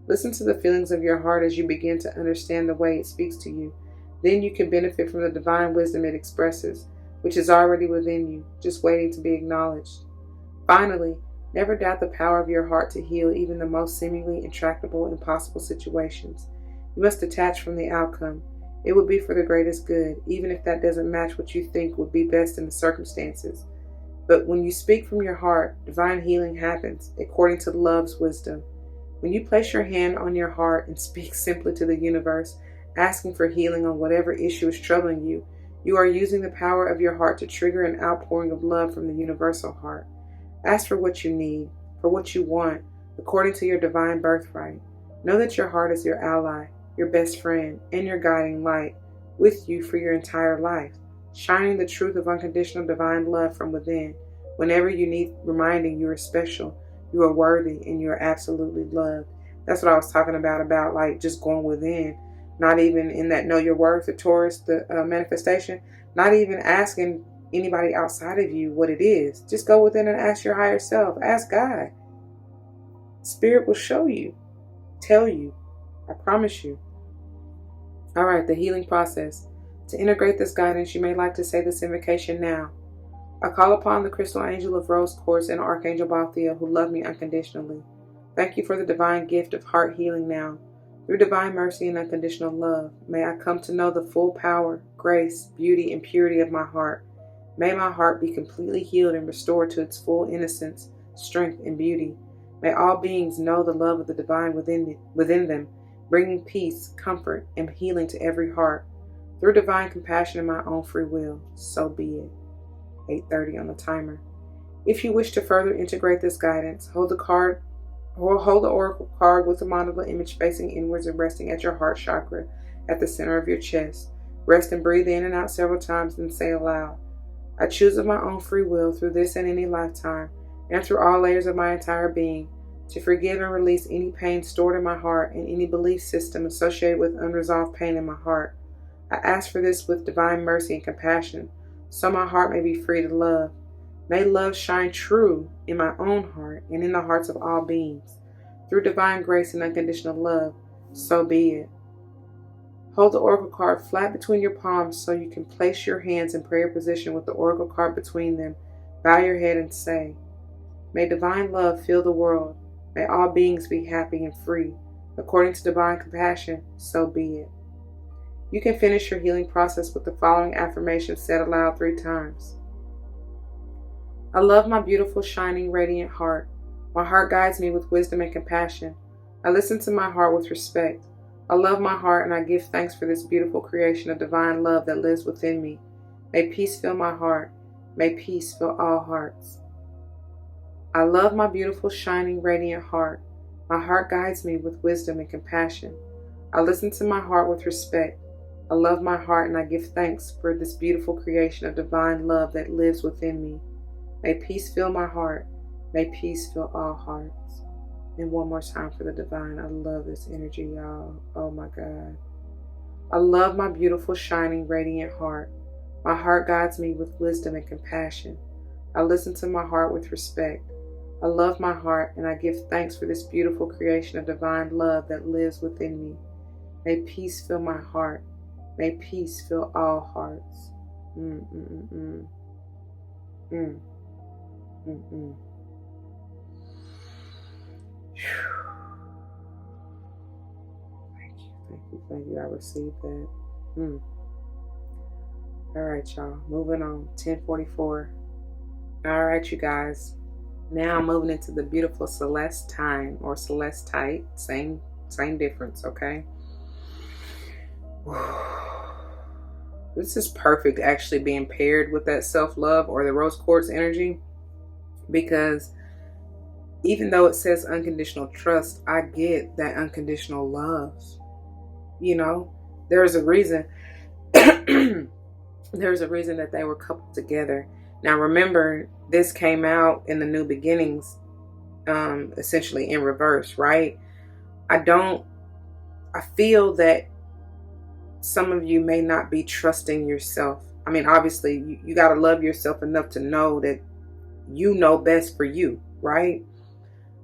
Listen to the feelings of your heart as you begin to understand the way it speaks to you. Then you can benefit from the divine wisdom it expresses, which is already within you, just waiting to be acknowledged. Finally, never doubt the power of your heart to heal even the most seemingly intractable, impossible situations. You must detach from the outcome. It would be for the greatest good, even if that doesn't match what you think would be best in the circumstances. But when you speak from your heart, divine healing happens, according to love's wisdom. When you place your hand on your heart and speak simply to the universe, asking for healing on whatever issue is troubling you, you are using the power of your heart to trigger an outpouring of love from the universal heart. Ask for what you need, for what you want, according to your divine birthright. Know that your heart is your ally, your best friend, and your guiding light, with you for your entire life, shining the truth of unconditional divine love from within. Whenever you need reminding you are special, you are worthy, and you are absolutely loved. That's what I was talking about like just going within, not even in that know your worth, the Taurus, the manifestation, not even asking anybody outside of you what it is. Just go within and ask your higher self. Ask God. Spirit will show you, tell you. I promise you. All right, the healing process. To integrate this guidance, you may like to say this invocation now. I call upon the crystal angel of rose quartz and Archangel Balthiel who love me unconditionally. Thank you for the divine gift of heart healing now. Through divine mercy and unconditional love, may I come to know the full power, grace, beauty, and purity of my heart. May my heart be completely healed and restored to its full innocence, strength, and beauty. May all beings know the love of the divine within them, bringing peace, comfort, and healing to every heart. Through divine compassion and my own free will, so be it. 8:30 on the timer. If you wish to further integrate this guidance, hold the oracle card with the mandala image facing inwards and resting at your heart chakra at the center of your chest. Rest and breathe in and out several times, then say aloud, I choose of my own free will through this and any lifetime, and through all layers of my entire being, to forgive and release any pain stored in my heart and any belief system associated with unresolved pain in my heart. I ask for this with divine mercy and compassion, so my heart may be free to love. May love shine true in my own heart and in the hearts of all beings. Through divine grace and unconditional love, so be it. Hold the oracle card flat between your palms so you can place your hands in prayer position with the oracle card between them. Bow your head and say, May divine love fill the world. May all beings be happy and free. According to divine compassion, so be it. You can finish your healing process with the following affirmation said aloud 3 times. I love my beautiful, shining, radiant heart. My heart guides me with wisdom and compassion. I listen to my heart with respect. I love my heart and I give thanks for this beautiful creation of divine love that lives within me. May peace fill my heart. May peace fill all hearts. I love my beautiful, shining, radiant heart. My heart guides me with wisdom and compassion. I listen to my heart with respect. I love my heart and I give thanks for this beautiful creation of divine love that lives within me. May peace fill my heart. May peace fill all hearts. And one more time for the divine. I love this energy, y'all. Oh my God. I love my beautiful, shining, radiant heart. My heart guides me with wisdom and compassion. I listen to my heart with respect. I love my heart and I give thanks for this beautiful creation of divine love that lives within me. May peace fill my heart. May peace fill all hearts. Mm. Mm-mm. Thank you, thank you, thank you. I received that. Mm. All right, y'all. Moving on. 10:44. All right, you guys. Now I'm moving into the beautiful Celestine or Celestite. Same difference, okay? This is perfect actually being paired with that self-love or the rose quartz energy, because even though it says unconditional trust, I get that unconditional love. You know, there's a reason. There's a reason that they were coupled together. Now remember, this came out in the New Beginnings, essentially in reverse, right? I feel that some of you may not be trusting yourself. I mean, obviously, you got to love yourself enough to know that you know best for you, right?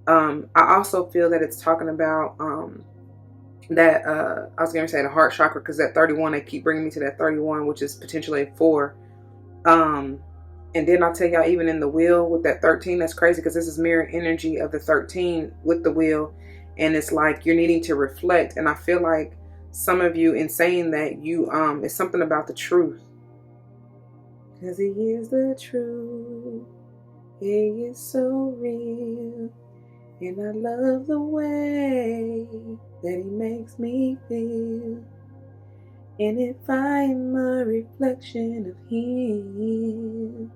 I also feel that it's talking about that I was going to say the heart chakra, because that 31, they keep bringing me to that 31, which is potentially a 4. And then I'll tell y'all, even in the wheel with that 13, that's crazy, because this is mirror energy of the 13 with the wheel. And it's like you're needing to reflect. And I feel like some of you, in saying that, you it's something about the truth, because he is the truth. He is so real. And I love the way that he makes me feel. And if I am a reflection of him,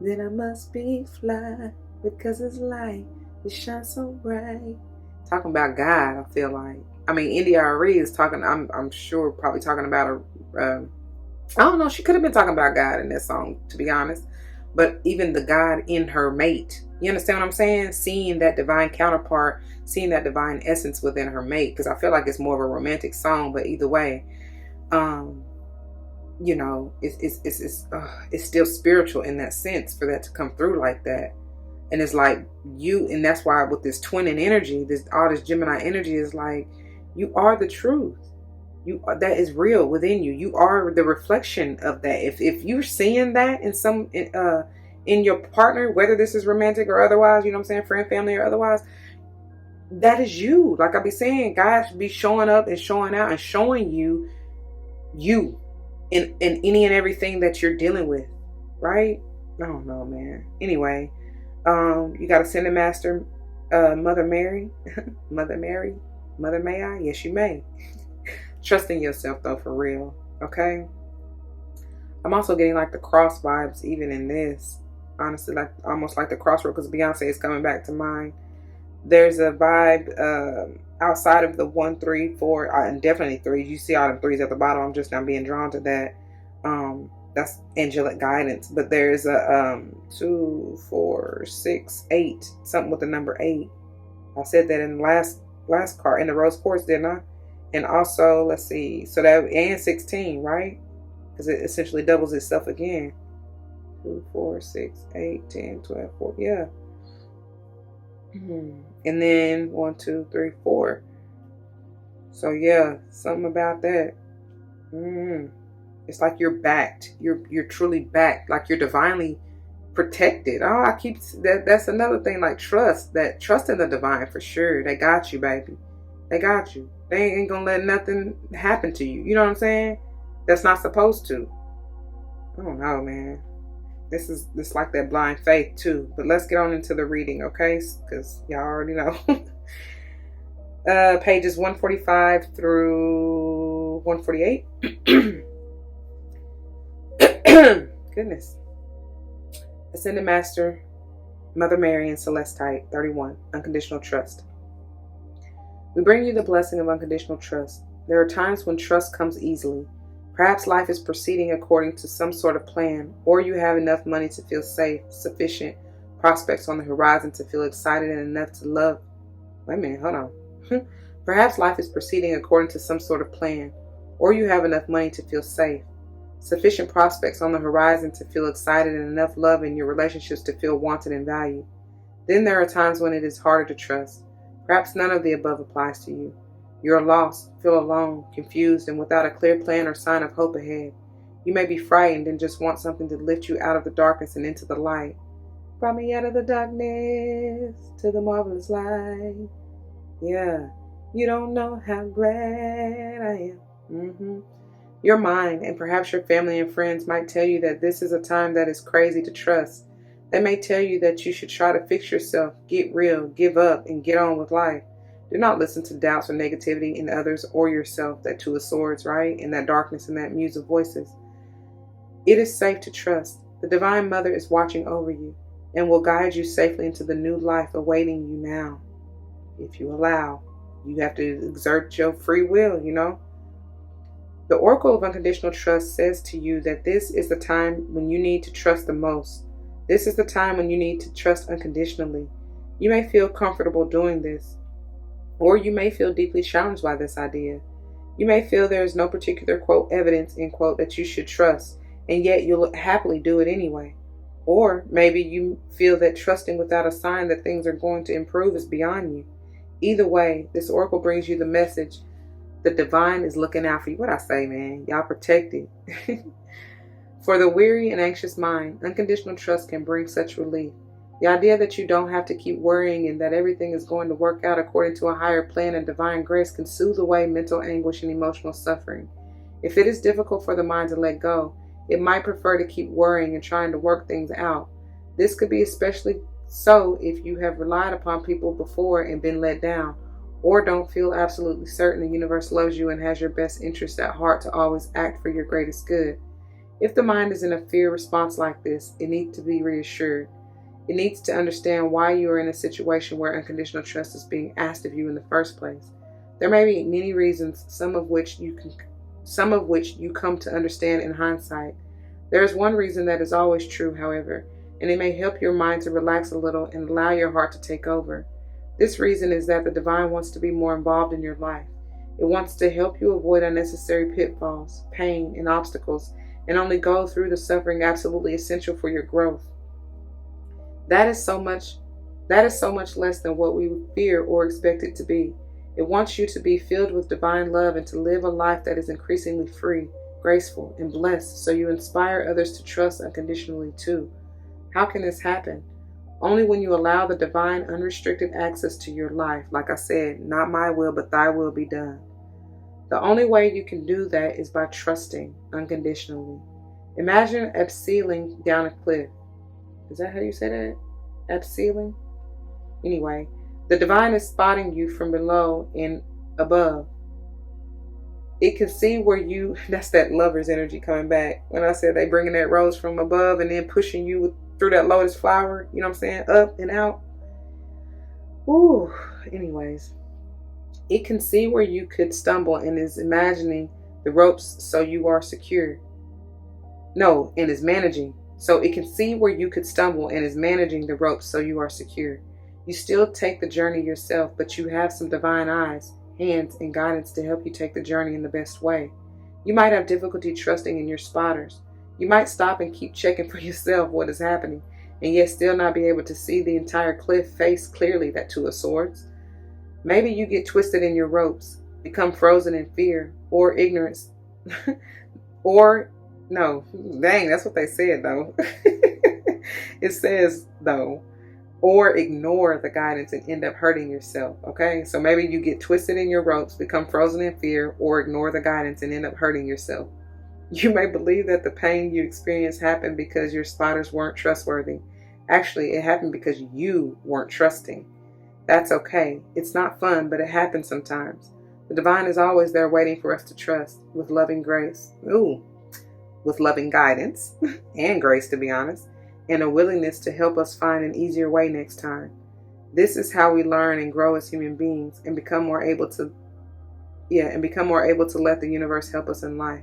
then I must be fly, because his light, it shines so bright. Talking about God, I feel like. I mean, Aries is talking, I'm sure probably talking about I don't know, she could have been talking about God in this song, to be honest. But even the God in her mate. You understand what I'm saying? Seeing that divine counterpart, seeing that divine essence within her mate. Because I feel like it's more of a romantic song, but either way, you know, it's still spiritual in that sense for that to come through like that. And it's like and that's why with this twinning energy, all this Gemini energy is like, you are the truth. That is real within you. You are the reflection of that. If you're seeing that in your partner, whether this is romantic or otherwise, you know what I'm saying, friend, family, or otherwise, that is you. Like I be saying, God should be showing up and showing out and showing you in any and everything that you're dealing with, right? I don't know, man. Anyway, you got Ascended Master, Mother Mary, Mother May I? Yes, you may. Trusting yourself though, for real. Okay. I'm also getting like the cross vibes even in this. Honestly, like almost like the crossroad, because Beyonce is coming back to mind. There's a vibe outside of the 1, 3, 4, and definitely 3. You see all the 3s at the bottom. I'm just now being drawn to that. That's angelic guidance. But there's a 2, 4, 6, 8, something with the number 8. I said that in the last card in the rose quartz, didn't I? And also, let's see, so that, and 16, right? Because it essentially doubles itself again. 2, 4, 6, 8, 10, 12, 4. Yeah. And then 1, 2, 3, 4. So yeah, something about that. It's like you're backed. You're truly backed. Like you're divinely protected. Oh, I keep that's another thing. Like trust in the divine, for sure. They got you, baby. They got you. They ain't gonna let nothing happen to you. You know what I'm saying? That's not supposed to. I don't know, man. This like that blind faith too. But let's get on into the reading, okay? Because y'all already know. Pages 145 through 148. Goodness. Ascended Master, Mother Mary, and Celestite, 31. Unconditional trust. We bring you the blessing of unconditional trust. There are times when trust comes easily. Perhaps life is proceeding according to some sort of plan, or you have enough money to feel safe, sufficient prospects on the horizon to feel excited and enough to love. Wait a minute, hold on. Perhaps life is proceeding according to some sort of plan, or you have enough money to feel safe, sufficient prospects on the horizon to feel excited and enough love in your relationships to feel wanted and valued. Then there are times when it is harder to trust. Perhaps none of the above applies to you. You're lost, feel alone, confused, and without a clear plan or sign of hope ahead. You may be frightened and just want something to lift you out of the darkness and into the light. Brought me out of the darkness to the marvelous light. Yeah, you don't know how glad I am. Your mind and perhaps your family and friends might tell you that this is a time that is crazy to trust. They may tell you that you should try to fix yourself, get real, give up, and get on with life. Do not listen to doubts or negativity in others or yourself, that Two of Swords, right? And that darkness and that muse of voices. It is safe to trust. The Divine Mother is watching over you and will guide you safely into the new life awaiting you now. If you allow, you have to exert your free will, The Oracle of Unconditional Trust says to you that this is the time when you need to trust the most. This is the time when you need to trust unconditionally. You may feel comfortable doing this, or you may feel deeply challenged by this idea. You may feel there is no particular, quote, evidence, end quote, that you should trust, and yet you'll happily do it anyway. Or maybe you feel that trusting without a sign that things are going to improve is beyond you. Either way, this oracle brings you the message. The divine is looking out for you. What I say, man, y'all protected. For the weary and anxious mind, unconditional trust can bring such relief. The idea that you don't have to keep worrying and that everything is going to work out according to a higher plan and divine grace can soothe away mental anguish and emotional suffering. If it is difficult for the mind to let go, it might prefer to keep worrying and trying to work things out. This could be especially so if you have relied upon people before and been let down, or don't feel absolutely certain the universe loves you and has your best interests at heart to always act for your greatest good. If the mind is in a fear response like this, it needs to be reassured. It needs to understand why you are in a situation where unconditional trust is being asked of you in the first place. There may be many reasons, some of which you come to understand in hindsight. There is one reason that is always true, however, and it may help your mind to relax a little and allow your heart to take over. This reason is that the divine wants to be more involved in your life. It wants to help you avoid unnecessary pitfalls, pain, and obstacles, and only go through the suffering absolutely essential for your growth. That is so much less than what we would fear or expect it to be. It wants you to be filled with divine love and to live a life that is increasingly free, graceful, and blessed, so you inspire others to trust unconditionally too. How can this happen? Only when you allow the divine unrestricted access to your life. Like I said, not my will, but thy will be done. The only way you can do that is by trusting unconditionally. Imagine abseiling down a cliff. Is that how you say that? Abseiling? Anyway, the divine is spotting you from below and above. It can see where you, that's that lover's energy coming back. When I said they bringing that rose from above and then pushing you through that lotus flower, you know what I'm saying? Up and out. Ooh, anyways. It can see where you could stumble and is imagining the ropes so you are secure. No, and is managing. So it can see where you could stumble and is managing the ropes so you are secure. You still take the journey yourself, but you have some divine eyes, hands, and guidance to help you take the journey in the best way. You might have difficulty trusting in your spotters. You might stop and keep checking for yourself what is happening, and yet still not be able to see the entire cliff face clearly, that Two of Swords. Maybe you get twisted in your ropes, become frozen in fear or ignorance. That's what they said though. It says though, or ignore the guidance and end up hurting yourself. Okay, so maybe you get twisted in your ropes, become frozen in fear, or ignore the guidance and end up hurting yourself. You may believe that the pain you experienced happened because your spotters weren't trustworthy. Actually, it happened because you weren't trusting. That's okay. It's not fun, but it happens sometimes. The divine is always there waiting for us to trust with loving grace. With loving guidance and grace, to be honest, and a willingness to help us find an easier way next time. This is how we learn and grow as human beings and become more able to let the universe help us in life.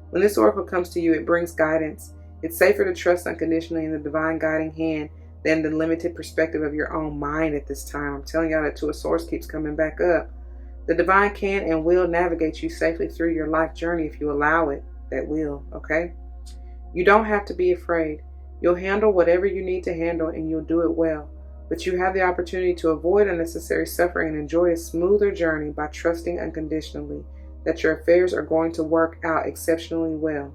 When this oracle comes to you, it brings guidance. It's safer to trust unconditionally in the divine guiding hand than the limited perspective of your own mind at this time. I'm telling y'all that Two of Swords keeps coming back up. The divine can and will navigate you safely through your life journey if you allow it. That will, okay? You don't have to be afraid. You'll handle whatever you need to handle and you'll do it well. But you have the opportunity to avoid unnecessary suffering and enjoy a smoother journey by trusting unconditionally that your affairs are going to work out exceptionally well.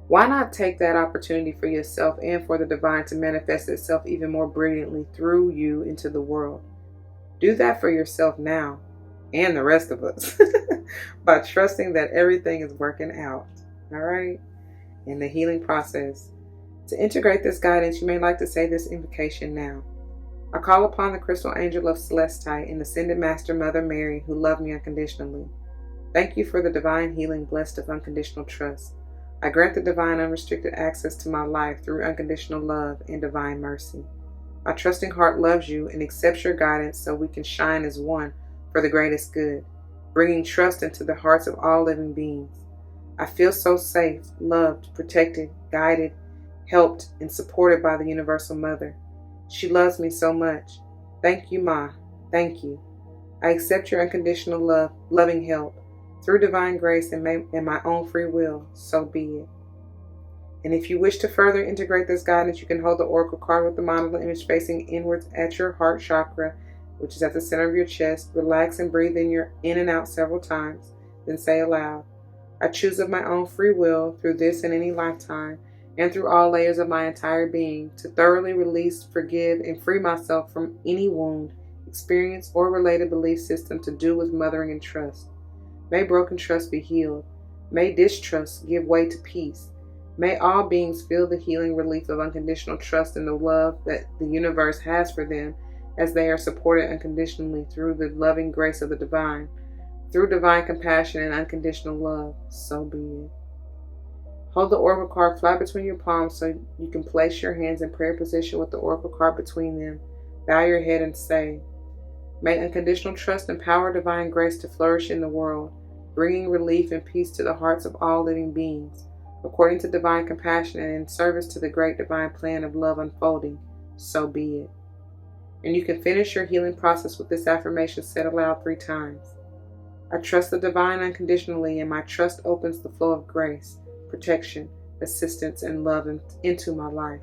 Why not take that opportunity for yourself and for the divine to manifest itself even more brilliantly through you into the world? Do that for yourself now and the rest of us by trusting that everything is working out. All right? In the healing process. To integrate this guidance, you may like to say this invocation now. I call upon the crystal angel of Celestite and Ascended Master Mother Mary, who love me unconditionally. Thank you for the divine healing blessed of unconditional trust. I grant the divine unrestricted access to my life through unconditional love and divine mercy. My trusting heart loves you and accepts your guidance so we can shine as one for the greatest good, bringing trust into the hearts of all living beings. I feel so safe, loved, protected, guided, helped, and supported by the Universal Mother. She loves me so much. Thank you, Ma. Thank you. I accept your unconditional love, loving help, through divine grace and my own free will. So be it. And if you wish to further integrate this guidance, you can hold the oracle card with the mandala image facing inwards at your heart chakra, which is at the center of your chest. Relax and breathe in and out several times. Then say aloud, I choose of my own free will, through this and any lifetime, and through all layers of my entire being, to thoroughly release, forgive, and free myself from any wound, experience, or related belief system to do with mothering and trust. May broken trust be healed. May distrust give way to peace. May all beings feel the healing relief of unconditional trust in the love that the universe has for them, as they are supported unconditionally through the loving grace of the divine, through divine compassion and unconditional love. So be it. Hold the oracle card flat between your palms so you can place your hands in prayer position with the oracle card between them. Bow your head and say, may unconditional trust empower divine grace to flourish in the world, bringing relief and peace to the hearts of all living beings, according to divine compassion and in service to the great divine plan of love unfolding. So be it. And you can finish your healing process with this affirmation said aloud 3 times. I trust the divine unconditionally, and my trust opens the flow of grace, protection, assistance, and love into my life.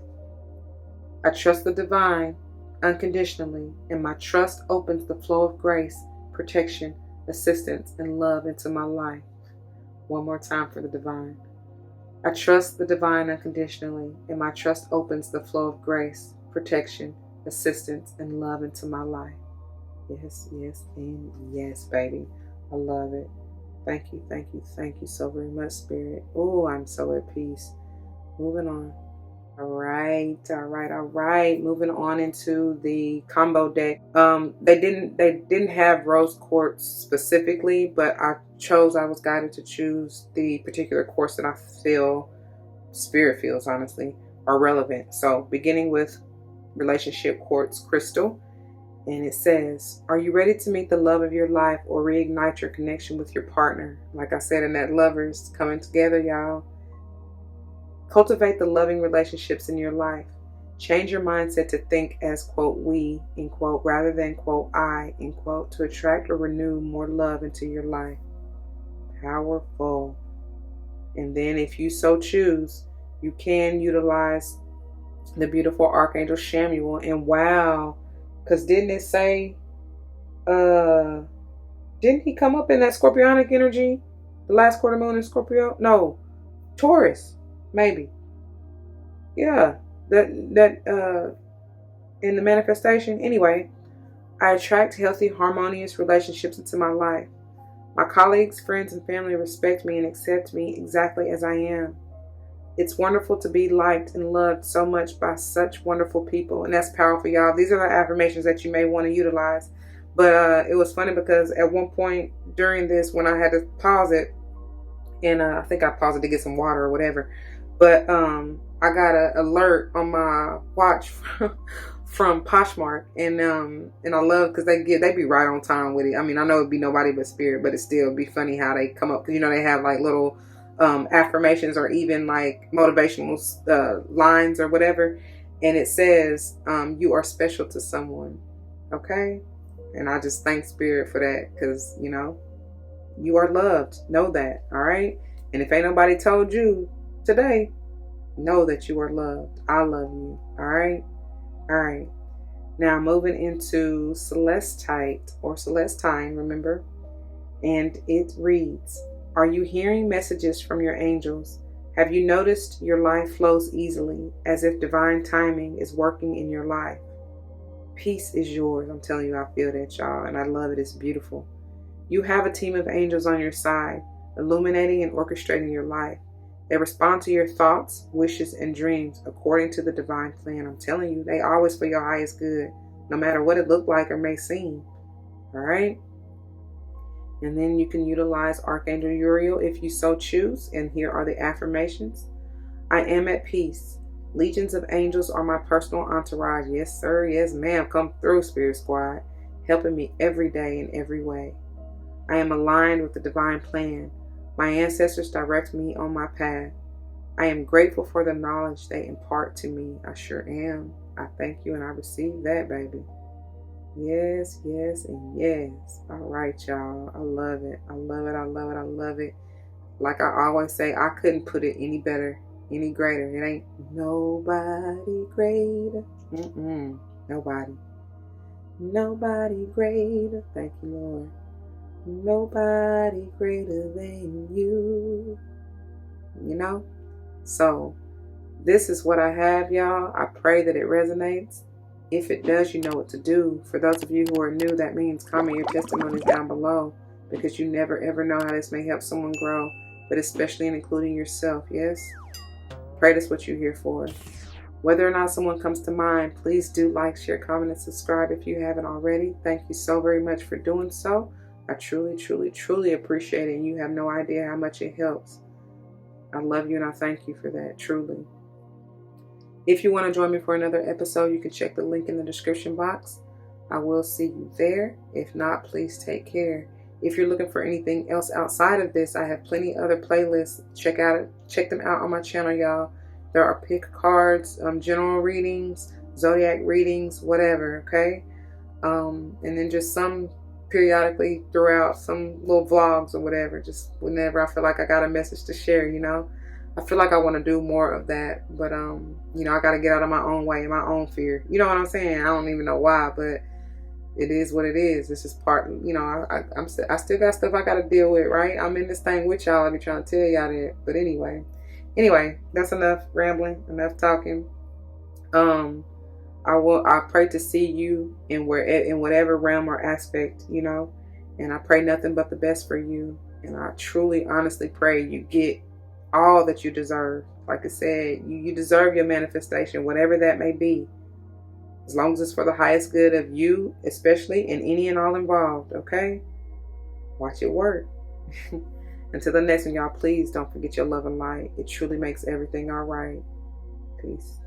I trust the divine unconditionally, and my trust opens the flow of grace, protection, assistance, and love into my life. One more time for the divine. I trust the divine unconditionally, and my trust opens the flow of grace, protection, assistance, and love into my life. Yes, yes, and yes, baby. I love it. Thank you so very much, Spirit. Oh, I'm so at peace. Moving on. All right. Moving on into the combo deck. They didn't have rose quartz specifically, but I was guided to choose the particular quartz that I feel, Spirit feels honestly, are relevant. So beginning with relationship quartz crystal. And it says, are you ready to meet the love of your life or reignite your connection with your partner? Like I said in that Lovers, coming together, y'all. Cultivate the loving relationships in your life. Change your mindset to think as, quote, we, end quote, rather than, quote, I, end quote, to attract or renew more love into your life. Powerful. And then if you so choose, you can utilize the beautiful Archangel Samuel. And wow, because didn't it say, didn't he come up in that Scorpionic energy? The last quarter moon in Scorpio? No, Taurus, maybe. Yeah, that in the manifestation. Anyway, I attract healthy, harmonious relationships into my life. My colleagues, friends, and family respect me and accept me exactly as I am. It's wonderful to be liked and loved so much by such wonderful people. And that's powerful, y'all. These are the affirmations that you may want to utilize. But it was funny because at one point during this, when I had to pause it, and I think I paused it to get some water or whatever. But I got an alert on my watch from Poshmark. And I love because they be right on time with it. I mean, I know it'd be nobody but Spirit, but it still be funny how they come up. Because, they have like little affirmations or even like motivational lines or whatever, and it says you are special to someone. Okay, and I just thank Spirit for that, because you are loved. Know that. All right, and if ain't nobody told you today, know that you are loved. I love you. All right. Now moving into Celestite or Celestine, remember, and it reads, are you hearing messages from your angels? Have you noticed your life flows easily, as if divine timing is working in your life? Peace is yours. I'm telling you, I feel that, y'all, and I love it. It's beautiful. You have a team of angels on your side, illuminating and orchestrating your life. They respond to your thoughts, wishes, and dreams according to the divine plan. I'm telling you, they always for your highest good, no matter what it looked like or may seem. All right? And then you can utilize Archangel Uriel if you so choose. And here are the affirmations. I am at peace. Legions of angels are my personal entourage. Yes, sir. Yes, ma'am. Come through, Spirit Squad, helping me every day in every way. I am aligned with the divine plan. My ancestors direct me on my path. I am grateful for the knowledge they impart to me. I sure am. I thank you and I receive that, baby. Yes, yes, and yes. All right, y'all. I love it. I love it. I love it. I love it. Like I always say, I couldn't put it any better, any greater. It ain't nobody greater. Nobody. Nobody greater. Thank you, Lord. Nobody greater than you. You know? So, this is what I have, y'all. I pray that it resonates. If it does, you know what to do. For those of you who are new, that means comment your testimonies down below, because you never ever know how this may help someone grow, but especially in including yourself, yes? Pray that's what you're here for. Whether or not someone comes to mind, please do like, share, comment, and subscribe if you haven't already. Thank you so very much for doing so. I truly, truly, truly appreciate it, and you have no idea how much it helps. I love you, and I thank you for that, truly. If you want to join me for another episode, you can check the link in the description box. I will see you there. If not, please take care. If you're looking for anything else outside of this, I have plenty other playlists. Check them out on my channel, y'all. There are pick cards, general readings, zodiac readings, whatever, okay? And then just some periodically throughout, some little vlogs or whatever, just whenever I feel like I got a message to share, you know. I feel like I want to do more of that, but you know, I got to get out of my own way, my own fear. You know what I'm saying? I don't even know why, but it is what it is. This is part, you know, I still got stuff I got to deal with, right? I'm in this thing with y'all. I be trying to tell y'all that, but anyway, that's enough rambling, enough talking. I pray to see you in whatever realm or aspect, you know, and I pray nothing but the best for you. And I truly, honestly pray you get all that you deserve. Like I said, you deserve your manifestation, whatever that may be, as long as it's for the highest good of you, especially, and any and all involved. Okay, watch it work. Until the next one, y'all, please don't forget your love and light. It truly makes everything all right. Peace.